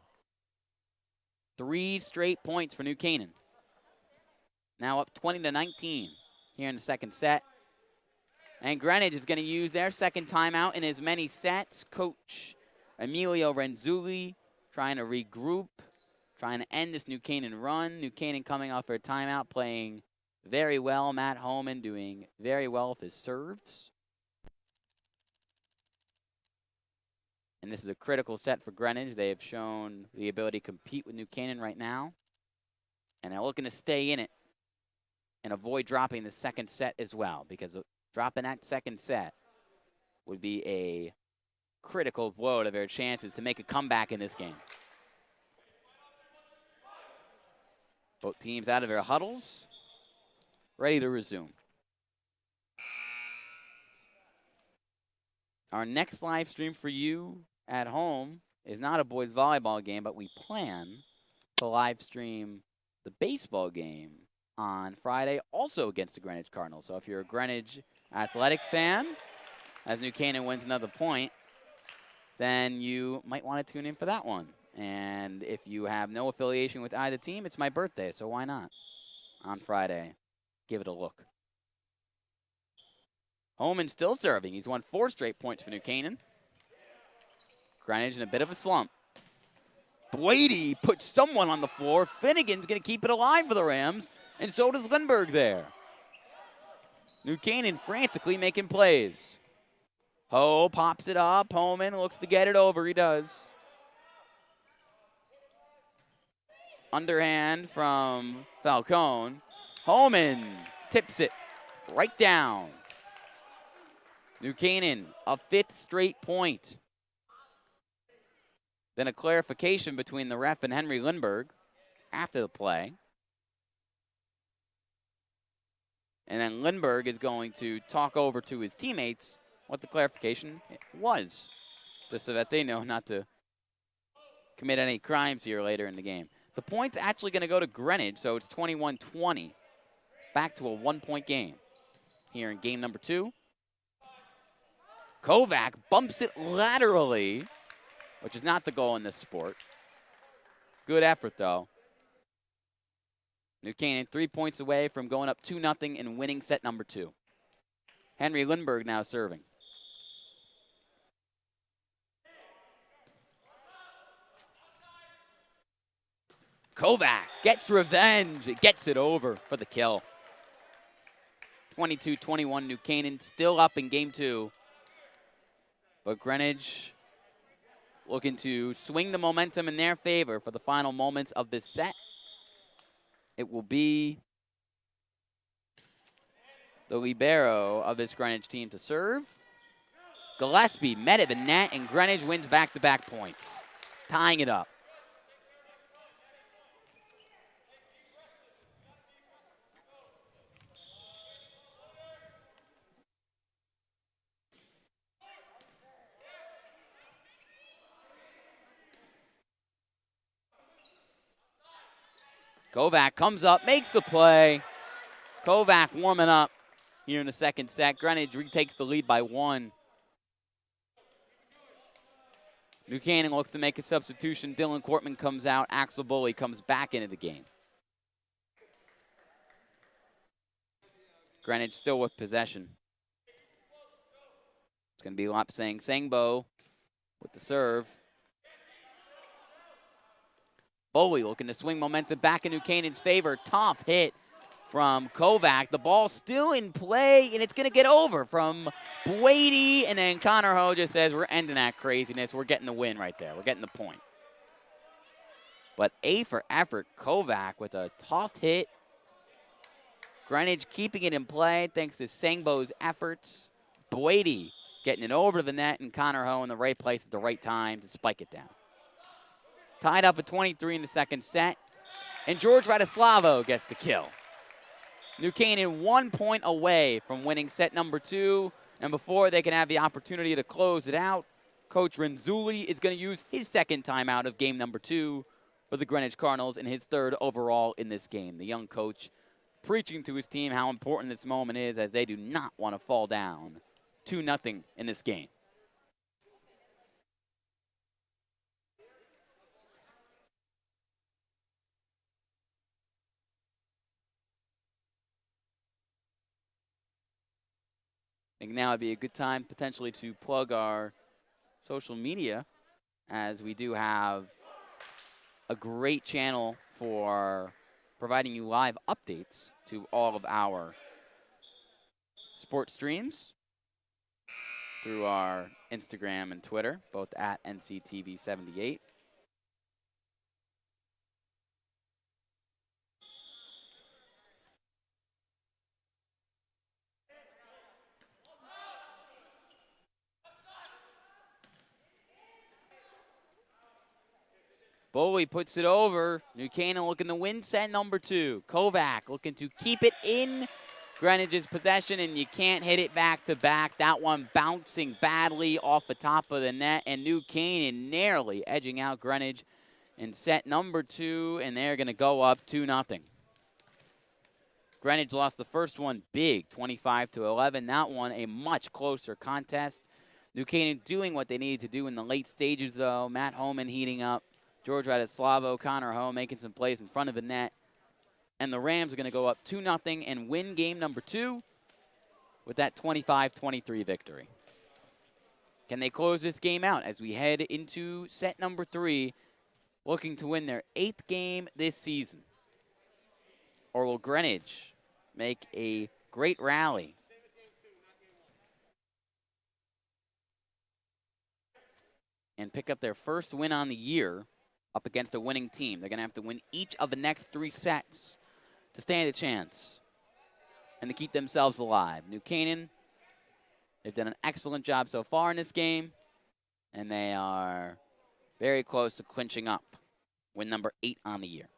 3 straight points for New Canaan. Now up 20-19 here in the second set. And Greenwich is going to use their second timeout in as many sets. Coach Emilio Renzulli trying to regroup, trying to end this New Canaan run. New Canaan coming off their timeout, playing very well. Matt Holman doing very well with his serves. And this is a critical set for Greenwich. They have shown the ability to compete with New Canaan right now. And they're looking to stay in it and avoid dropping the second set as well, because dropping that second set would be a critical blow to their chances to make a comeback in this game. Both teams out of their huddles, ready to resume. Our next live stream for you at home is not a boys volleyball game, but we plan to live stream the baseball game on Friday, also against the Greenwich Cardinals. So if you're a Greenwich Athletic fan, as New Canaan wins another point, then you might want to tune in for that one. And if you have no affiliation with either team, it's my birthday, so why not? On Friday, give it a look. Holman still serving. He's won 4 straight points for New Canaan. Greenwich in a bit of a slump. Brady puts someone on the floor. Finnegan's going to keep it alive for the Rams, and so does Lindbergh there. New Canaan frantically making plays. Ho pops it up. Holman looks to get it over. He does. Underhand from Falcone. Holman tips it right down. New Canaan, a 5th straight point. Then a clarification between the ref and Henry Lindbergh after the play. And then Lindbergh is going to talk over to his teammates what the clarification was, just so that they know not to commit any crimes here later in the game. The point's actually going to go to Greenwich, so it's 21-20. Back to a 1-point game here in game number 2. Kovac bumps it laterally, which is not the goal in this sport. Good effort, though. New Canaan 3 points away from going up 2-0 and winning set number 2. Henry Lindbergh now serving. Kovac gets revenge. It gets it over for the kill. 22-21, New Canaan still up in game 2. But Greenwich looking to swing the momentum in their favor for the final moments of this set. It will be the libero of this Greenwich team to serve. Gillespie met at the net, and Greenwich wins back-to-back points, tying it up. Kovac comes up, makes the play. Kovac warming up here in the second set. Greenwich retakes the lead by 1. New Canaan looks to make a substitution. Dylan Cortman comes out. Axel Bully comes back into the game. Greenwich still with possession. It's going to be Lapsang Sangbo with the serve. Bully looking to swing momentum back in New Canaan's favor. Tough hit from Kovac. The ball still in play, and it's going to get over from Brady. And then Connor Ho just says, we're ending that craziness. We're getting the win right there. We're getting the point. But A for effort, Kovac with a tough hit. Greenwich keeping it in play thanks to Sangbo's efforts. Brady getting it over to the net, and Connor Ho in the right place at the right time to spike it down. Tied up at 23 in the second set, and George Radislavo gets the kill. New Canaan 1 point away from winning set number 2, and before they can have the opportunity to close it out, Coach Renzulli is going to use his second timeout of game number 2 for the Greenwich Cardinals and his 3rd overall in this game. The young coach preaching to his team how important this moment is, as they do not want to fall down 2-0 in this game. I think now would be a good time potentially to plug our social media, as we do have a great channel for providing you live updates to all of our sports streams through our Instagram and Twitter, both at NCTV78. Boley puts it over. New Canaan looking to win set number 2. Kovac looking to keep it in Greenwich's possession, and you can't hit it back-to-back. That one bouncing badly off the top of the net, and New Canaan narrowly edging out Greenwich in set number 2, and they're going to go up 2-0. Greenwich lost the first one big, 25-11. That one a much closer contest. New Canaan doing what they needed to do in the late stages, though. Matt Homan heating up. George Radislavo, Connor Ho making some plays in front of the net. And the Rams are going to go up 2-0 and win game number 2 with that 25-23 victory. Can they close this game out as we head into set number 3, looking to win their 8th game this season? Or will Greenwich make a great rally and pick up their first win on the year up against a winning team? They're going to have to win each of the next 3 sets to stand a chance and to keep themselves alive. New Canaan, they've done an excellent job so far in this game, and they are very close to clinching up win number 8 on the year.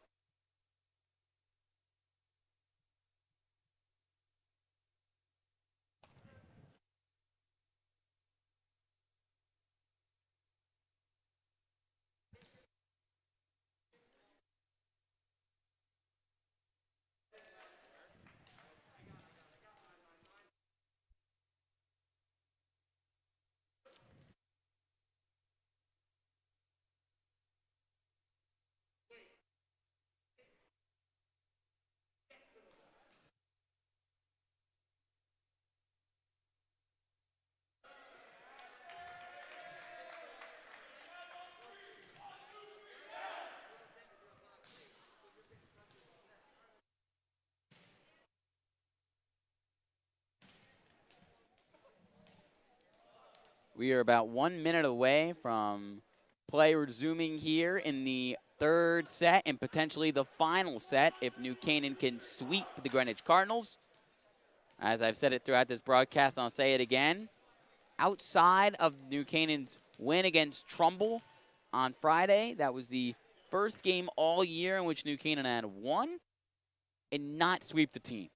We are about 1 minute away from play resuming here in the third set and potentially the final set if New Canaan can sweep the Greenwich Cardinals. As I've said it throughout this broadcast, and I'll say it again, outside of New Canaan's win against Trumbull on Friday, that was the first game all year in which New Canaan had won and not sweep the team.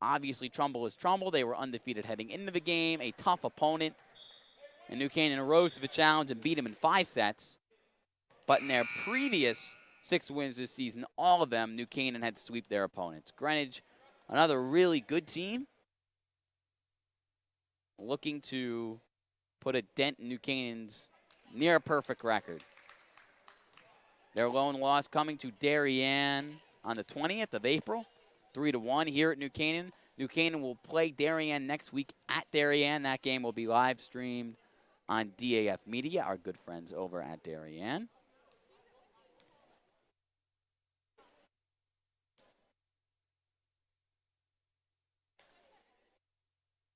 Obviously, Trumbull is Trumbull. They were undefeated heading into the game, a tough opponent. And New Canaan rose to the challenge and beat him in 5 sets. But in their previous 6 wins this season, all of them, New Canaan had to sweep their opponents. Greenwich, another really good team, looking to put a dent in New Canaan's near-perfect record. Their lone loss coming to Darien on the 20th of April, 3-1 here at New Canaan. New Canaan will play Darien next week at Darien. That game will be live streamed on DAF Media, our good friends over at Darien.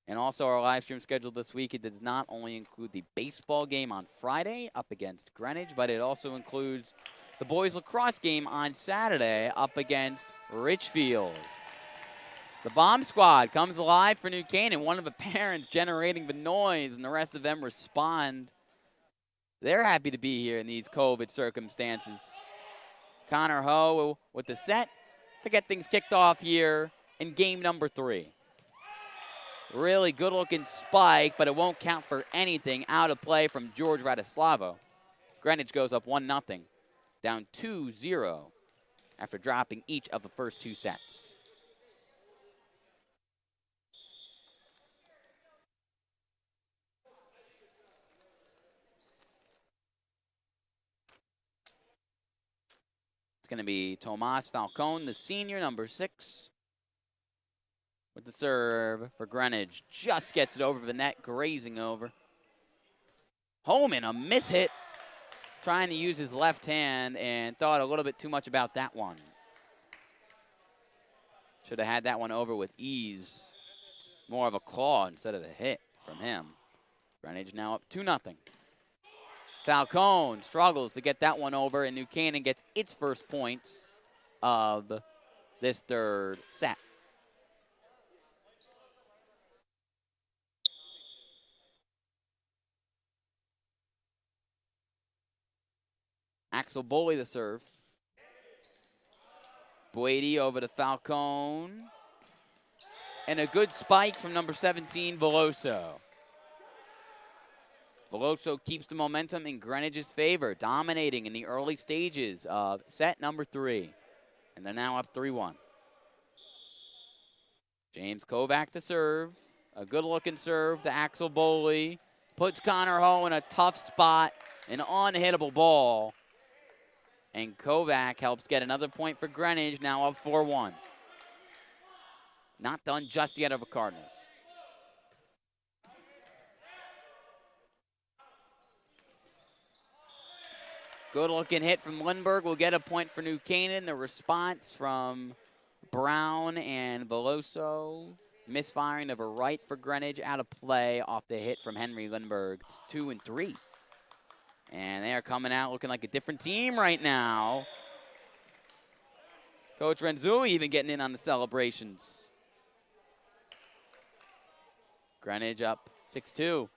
And also our live stream schedule this week, it does not only include the baseball game on Friday up against Greenwich, but it also includes the boys lacrosse game on Saturday up against Richfield. The bomb squad comes alive for New Canaan. One of the parents generating the noise, and the rest of them respond. They're happy to be here in these COVID circumstances. Connor Ho with the set to get things kicked off here in game number 3. Really good-looking spike, but it won't count for anything. Out of play from George Radislavo. Greenwich goes up 1-0, down 2-0 after dropping each of the first 2 sets. It's going to be Tomas Falcone, the senior, number 6. With the serve for Greenwich. Just gets it over the net, grazing over. Holman, a mishit. Trying to use his left hand and thought a little bit too much about that one. Should have had that one over with ease. More of a claw instead of a hit from him. Greenwich now up 2-0. Falcone struggles to get that one over, and New Canaan gets its first points of this third set. Axel Boley the serve. Boady over to Falcone. And a good spike from number 17, Veloso. Veloso keeps the momentum in Greenwich's favor, dominating in the early stages of set number 3. And they're now up 3-1. James Kovac to serve. A good-looking serve to Axel Boley. Puts Connor Ho in a tough spot. An unhittable ball. And Kovac helps get another point for Greenwich, now up 4-1. Not done just yet of the Cardinals. Good-looking hit from Lindbergh will get a point for New Canaan. The response from Brown and Veloso. Misfiring of a right for Greenwich, out of play off the hit from Henry Lindbergh. It's 2 and 3. And they are coming out looking like a different team right now. Coach Renzui even getting in on the celebrations. Greenwich up 6-2.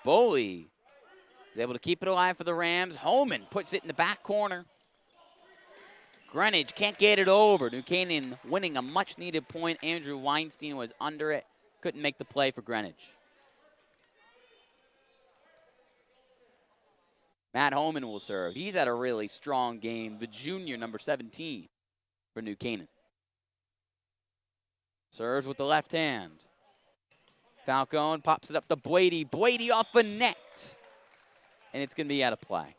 Boley is able to keep it alive for the Rams. Holman puts it in the back corner. Greenwich can't get it over. New Canaan winning a much-needed point. Andrew Weinstein was under it. Couldn't make the play for Greenwich. Matt Holman will serve. He's had a really strong game. The junior, number 17 for New Canaan. Serves with the left hand. Falcone pops it up to Boady. Boady off the net. And it's going to be out of play.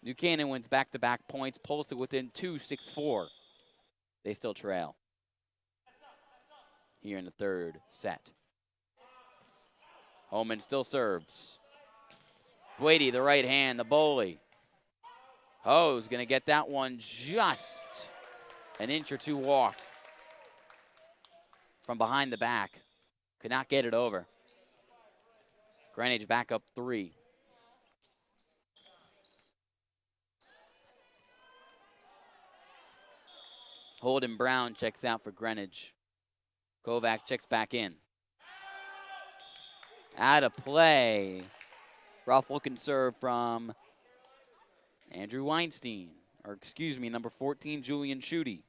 New Canaan wins back-to-back points, pulls to within 2, 6-4. They still trail. here in the third set. Holman still serves. Brady, the right hand, the Boley. Ho's going to get that one just an inch or two off from behind the back. Could not get it over. Greenwich back up 3. Holden Brown checks out for Greenwich. Kovac checks back in. Out of play. Rough looking serve from Andrew Weinstein. Or excuse me, number 14, Julian Schutte.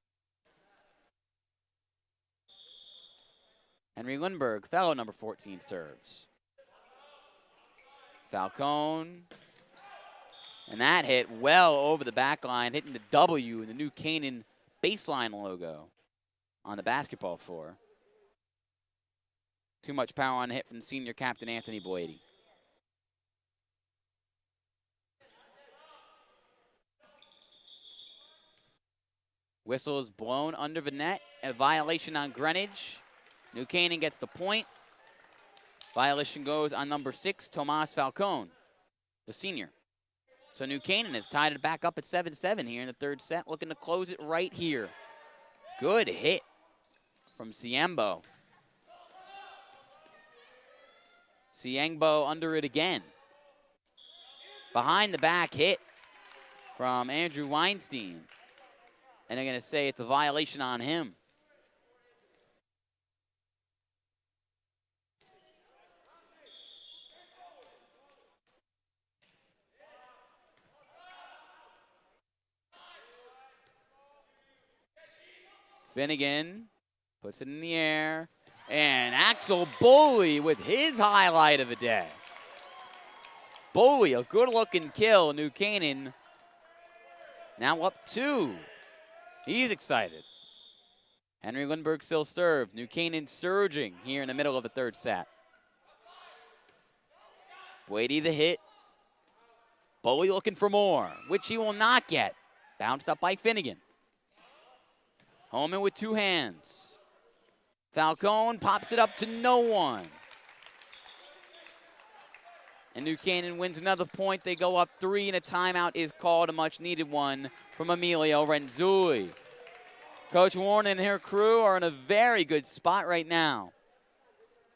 Henry Lindbergh, fellow number 14, serves. Falcone. And that hit well over the back line, hitting the W in the new Canaan baseline logo on the basketball floor. Too much power on the hit from senior captain Anthony Boady. Whistle is blown under the net. A violation on Greenwich. New Canaan gets the point. Violation goes on number 6, Tomas Falcone, the senior. So New Canaan has tied it back up at 7-7 here in the third set, looking to close it right here. Good hit from Siembo. Siembo under it again. Behind the back hit from Andrew Weinstein. And they're going to say it's a violation on him. Finnegan puts it in the air. And Axel Boley with his highlight of the day. Boley, a good-looking kill. New Canaan now up 2. He's excited. Henry Lindbergh still serves. New Canaan surging here in the middle of the third set. Brady the hit. Boley looking for more, which he will not get. Bounced up by Finnegan. Holman with 2 hands. Falcone pops it up to no one. And New Canaan wins another point. They go up 3, and a timeout is called, a much-needed one from Emilio Renzulli. Coach Warren and her crew are in a very good spot right now.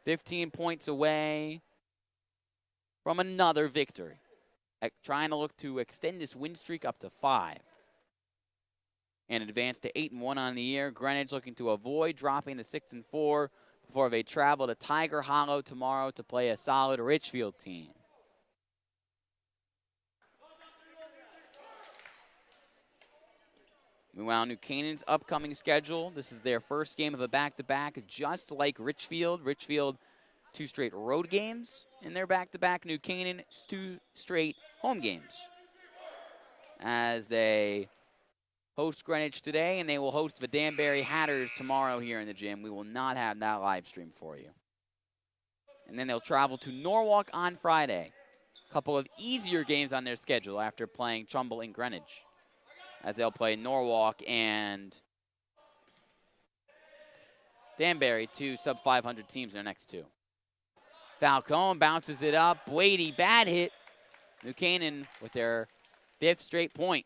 15 points away from another victory. Trying to look to extend this win streak up to 5. And advance to 8-1 on the year. Greenwich looking to avoid dropping to 6-4 before they travel to Tiger Hollow tomorrow to play a solid Richfield team. Meanwhile, New Canaan's upcoming schedule. This is their first game of a back-to-back, just like Richfield. Richfield, 2 straight road games in their back-to-back. New Canaan, 2 straight home games. As they host Greenwich today, and they will host the Danbury Hatters tomorrow here in the gym. We will not have that live stream for you. And then they'll travel to Norwalk on Friday. A couple of easier games on their schedule after playing Trumbull and Greenwich, as they'll play Norwalk and Danbury, 2 sub-500 teams in their next 2. Falcone bounces it up. Brady, bad hit. New Canaan with their 5th straight point.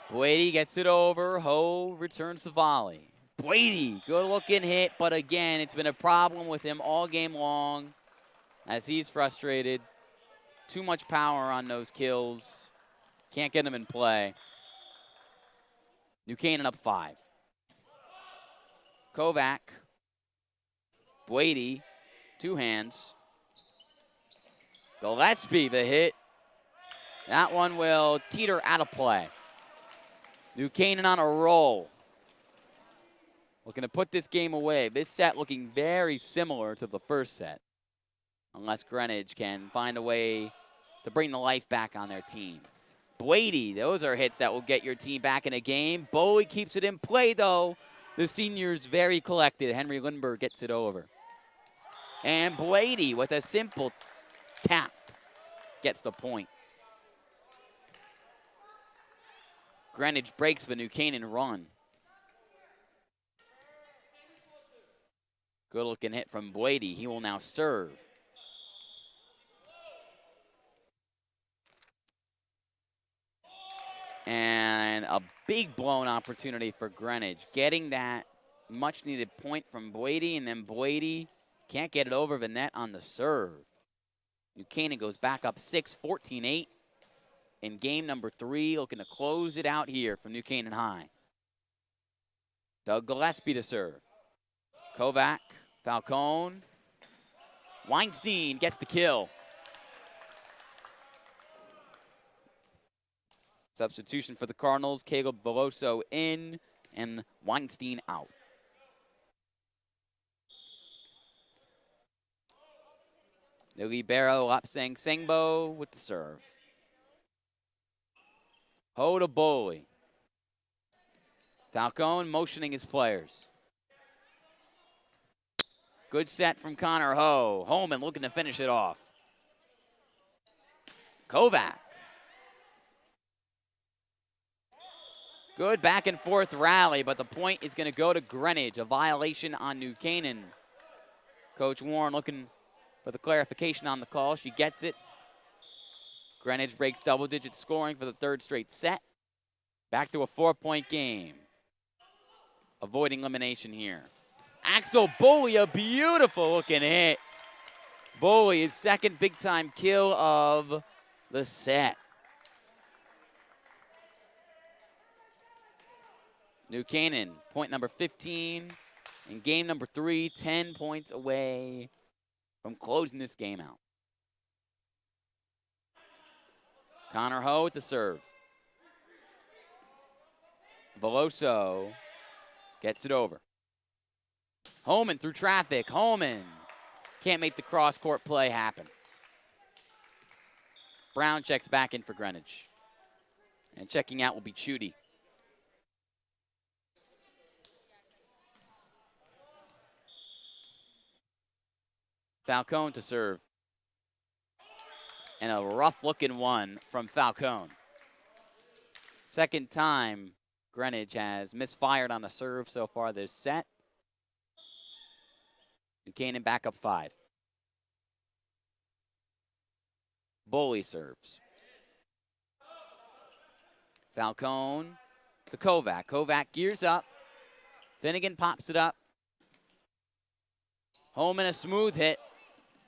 Brady gets it over. Ho returns the volley. Brady, good-looking hit, but again, it's been a problem with him all game long as he's frustrated. Too much power on those kills. Can't get him in play. New Canaan up 5. Kovac. Brady, 2 hands. Gillespie, the hit. That one will teeter out of play. New Canaan on a roll. Looking to put this game away. This set looking very similar to the first set, unless Greenwich can find a way to bring the life back on their team. Brady, those are hits that will get your team back in a game. Bowie keeps it in play, though. The senior's very collected. Henry Lindbergh gets it over. And Blady with a simple tap gets the point. Greenwich breaks the New Canaan run. Good looking hit from Blady. He will now serve. And a big blown opportunity for Greenwich. Getting that much needed point from Blady, and then Blady can't get it over the net on the serve. New Canaan goes back up 6, 14-8 in game number 3, looking to close it out here from New Canaan High. Doug Gillespie to serve. Kovac, Falcone. Weinstein gets the kill. Substitution for the Cardinals, Caleb Veloso in and Weinstein out. The libero, Lapsang Sengbo with the serve. Ho to Boley. Falcone motioning his players. Good set from Connor Ho. Holman looking to finish it off. Kovac. Good back and forth rally, but the point is going to go to Greenwich. A violation on New Canaan. Coach Warren looking for the clarification on the call. She gets it. Greenwich breaks double-digit scoring for the 3rd straight set. Back to a 4-point game. Avoiding elimination here. Axel Boley, a beautiful looking hit. Boley, his 2nd big-time kill of the set. New Canaan, point number 15 in game number 3, 10 points away from closing this game out. Connor Ho with the serve. Veloso gets it over. Holman through traffic. Holman can't make the cross-court play happen. Brown checks back in for Greenwich. And checking out will be Chudy. Falcone to serve. And a rough-looking one from Falcone. 2nd time Greenwich has misfired on a serve so far this set. New Canaan back up 5. Boley serves. Falcone to Kovac. Kovac gears up. Finnegan pops it up. Holman a smooth hit.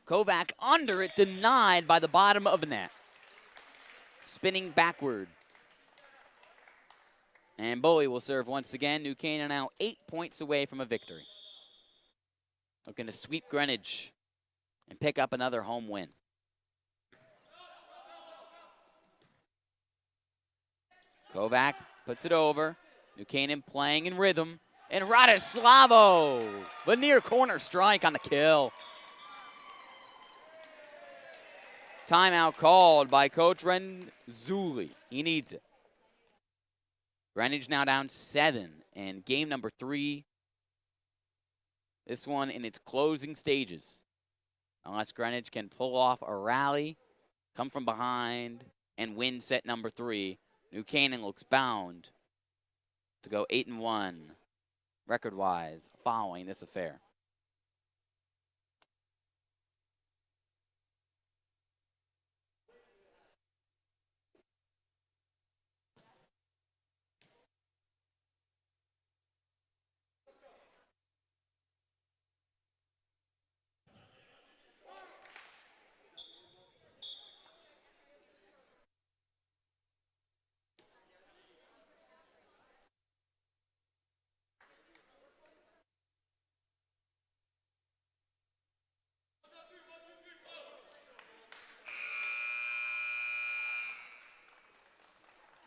Kovac under it, denied by the bottom of the net. Spinning backward. And Boley will serve once again. New Canaan now 8 points away from a victory. Looking to sweep Greenwich and pick up another home win. Kovac puts it over. New Canaan playing in rhythm. And Radislavo, the near corner strike on the kill. Timeout called by Coach Renzulli. He needs it. Greenwich now down 7 in game number 3. This one in its closing stages. Unless Greenwich can pull off a rally, come from behind, and win set number 3, New Canaan looks bound to go 8-1 record-wise following this affair.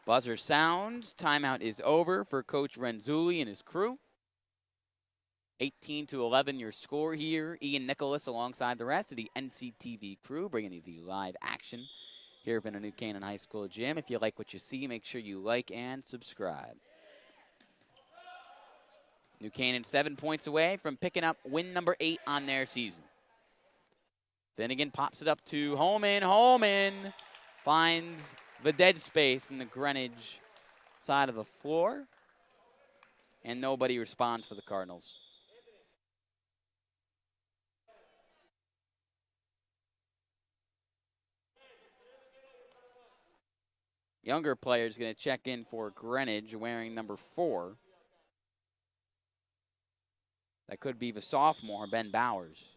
Buzzer sounds. Timeout is over for Coach Renzulli and his crew. 18-11 your score here. Ian Nicholas alongside the rest of the NCTV crew bringing you the live action here from the New Canaan High School Gym. If you like what you see, make sure you like and subscribe. New Canaan 7 points away from picking up win number 8 on their season. Finnegan pops it up to Holman. Holman finds the dead space in the Greenwich side of the floor. And nobody responds for the Cardinals. Younger player's going to check in for Greenwich wearing number 4. That could be the sophomore, Ben Bowers.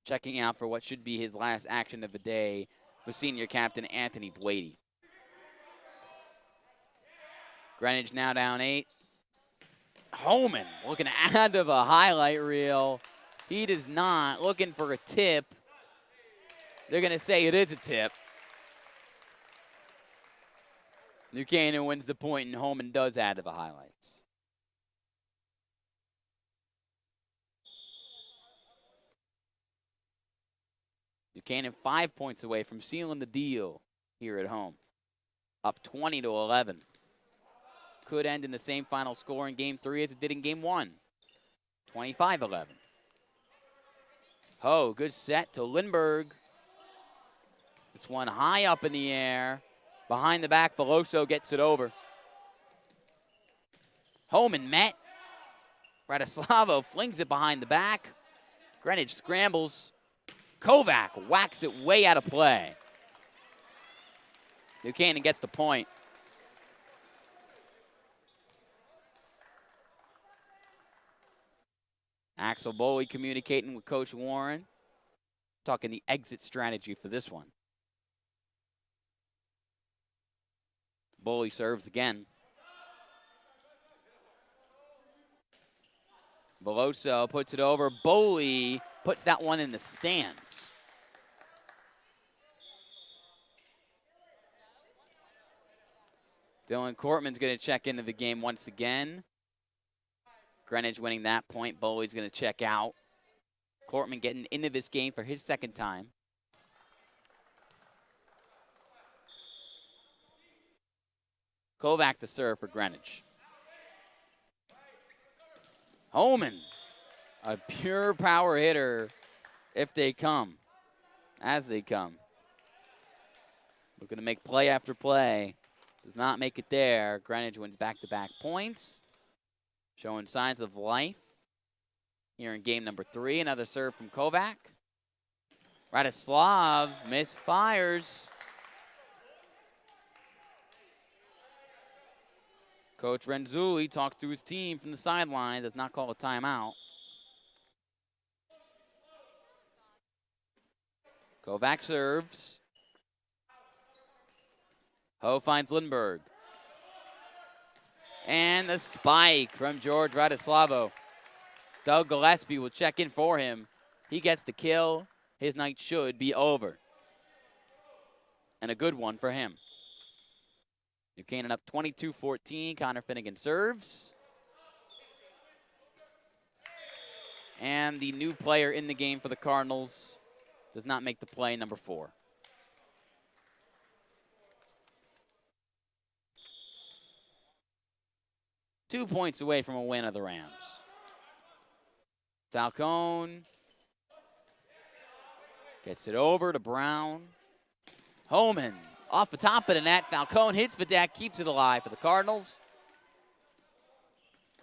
Checking out for what should be his last action of the day, the senior captain, Anthony Blady. Greenwich now down 8. Holman looking to add to the highlight reel. He does not. Looking for a tip. They're going to say it is a tip. New Canaan wins the point, and Holman does add to the highlights. New Canaan 5 points away from sealing the deal here at home. Up 20-11. Could end in the same final score in Game 3 as it did in Game 1. 25-11. Ho, good set to Lindbergh. This one high up in the air. Behind the back, Veloso gets it over. Holman met. Bratislava flings it behind the back. Greenwich scrambles. Kovac whacks it way out of play. New Canaan gets the point. Axel Boley communicating with Coach Warren. Talking the exit strategy for this one. Boley serves again. Veloso puts it over. Boley puts that one in the stands. Dylan Cortman's going to check into the game once again. Greenwich winning that point. Boley's going to check out. Cortman getting into this game for his second time. Kovac to serve for Greenwich. Holman, a pure power hitter if they come, as they come. Looking to make play after play. Does not make it there. Greenwich wins back-to-back points. Showing signs of life here in game number 3. Another serve from Kovac. Radislav misfires. Coach Renzulli talks to his team from the sideline, does not call a timeout. Kovac serves. Ho finds Lindbergh. And the spike from George Radislavo. Doug Gillespie will check in for him. He gets the kill. His night should be over. And a good one for him. New Canaan up 22-14. Connor Finnegan serves. And the new player in the game for the Cardinals does not make the play, number 4. Two points away from a win of the Rams. Falcone gets it over to Brown. Holman off the top of the net. Falcone hits the deck, keeps it alive for the Cardinals.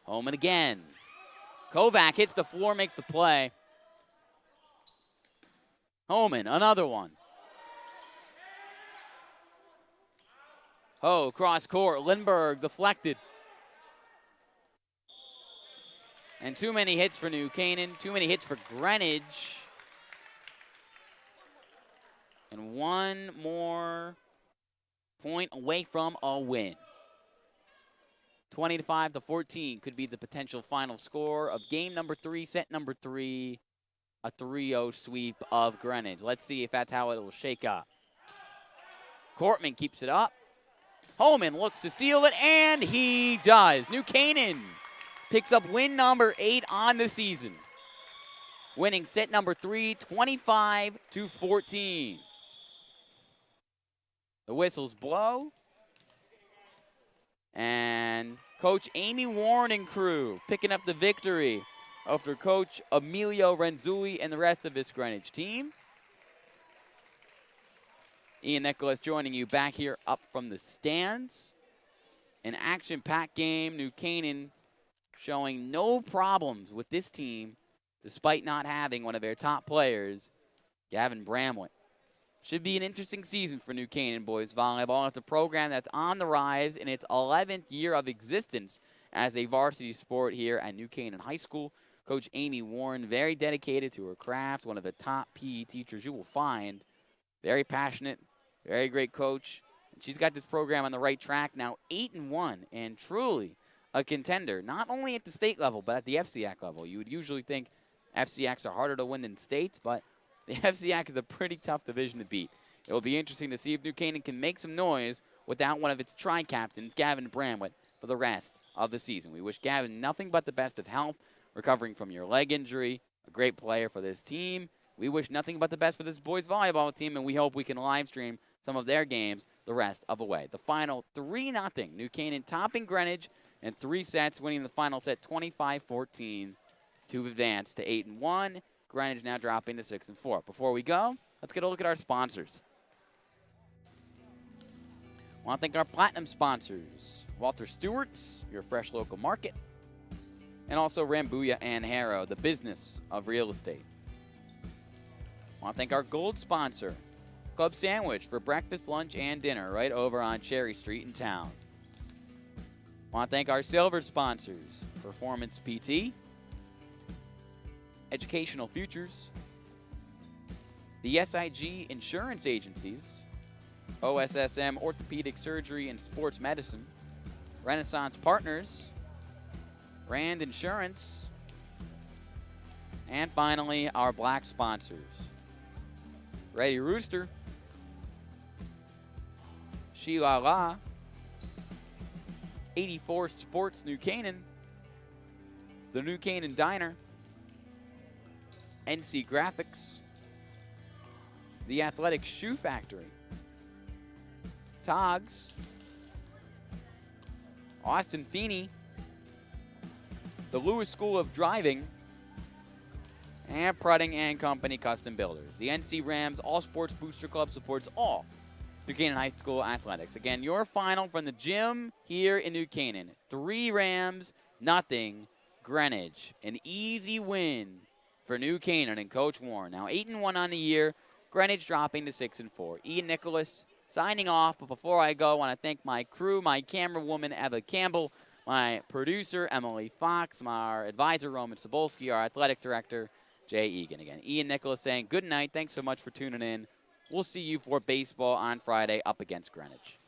Holman again. Kovac hits the floor, makes the play. Holman, another one. Ho, cross court. Lindbergh deflected. And too many hits for New Canaan. Too many hits for Greenwich. And one more point away from a win. 20-5-14 could be the potential final score of game number 3, set number 3, a 3-0 sweep of Greenwich. Let's see if that's how it will shake up. Cortman keeps it up. Holman looks to seal it, and he does. New Canaan picks up win number 8 on the season. Winning set number 3, 25-14. The whistles blow. And Coach Amy Warren and crew picking up the victory after Coach Emilio Renzulli and the rest of this Greenwich team. Ian Nicholas joining you back here up from the stands. An action-packed game. New Canaan showing no problems with this team despite not having one of their top players, Gavin Bramlett. Should be an interesting season for New Canaan boys volleyball. It's a program that's on the rise in its 11th year of existence as a varsity sport here at New Canaan High School. Coach Amy Warren, very dedicated to her craft, one of the top PE teachers you will find. Very passionate, very great coach. And she's got this program on the right track now, 8-1, and truly a contender, not only at the state level, but at the FCIAC level. You would usually think FCIACs are harder to win than states, but the FCIAC is a pretty tough division to beat. It will be interesting to see if New Canaan can make some noise without one of its tri-captains, Gavin Bramlett, for the rest of the season. We wish Gavin nothing but the best of health, recovering from your leg injury, a great player for this team. We wish nothing but the best for this boys volleyball team, and we hope we can live stream some of their games the rest of the way. The final 3-0, New Canaan topping Greenwich in 3 sets, winning the final set 25-14 to advance to 8-1. Greenwich now dropping to 6-4. Before we go, let's get a look at our sponsors. I want to thank our platinum sponsors, Walter Stewart's, your fresh local market, and also Rambuya and Harrow, the business of real estate. I want to thank our gold sponsor, Club Sandwich, for breakfast, lunch, and dinner right over on Cherry Street in town. I want to thank our silver sponsors, Performance PT, Educational Futures, the SIG Insurance Agencies, OSSM Orthopedic Surgery and Sports Medicine, Renaissance Partners, Rand Insurance, and finally our black sponsors, Ready Rooster, Sheila La, 84 Sports New Canaan, the New Canaan Diner, NC Graphics, the Athletic Shoe Factory, Togs, Austin Feeney, the Lewis School of Driving, and Prudding and Company Custom Builders. The NC Rams All Sports Booster Club supports all New Canaan High School athletics. Again, your final from the gym here in New Canaan. 3 Rams, 0 Greenwich. An easy win for New Canaan and Coach Warren. Now 8-1 on the year. Greenwich dropping to 6-4. Ian Nicholas signing off. But before I go, I want to thank my crew, my camera woman, Eva Campbell, my producer, Emily Fox, my advisor, Roman Sobolski, our athletic director, Jay Egan. Again, Ian Nicholas saying good night. Thanks so much for tuning in. We'll see you for baseball on Friday up against Greenwich.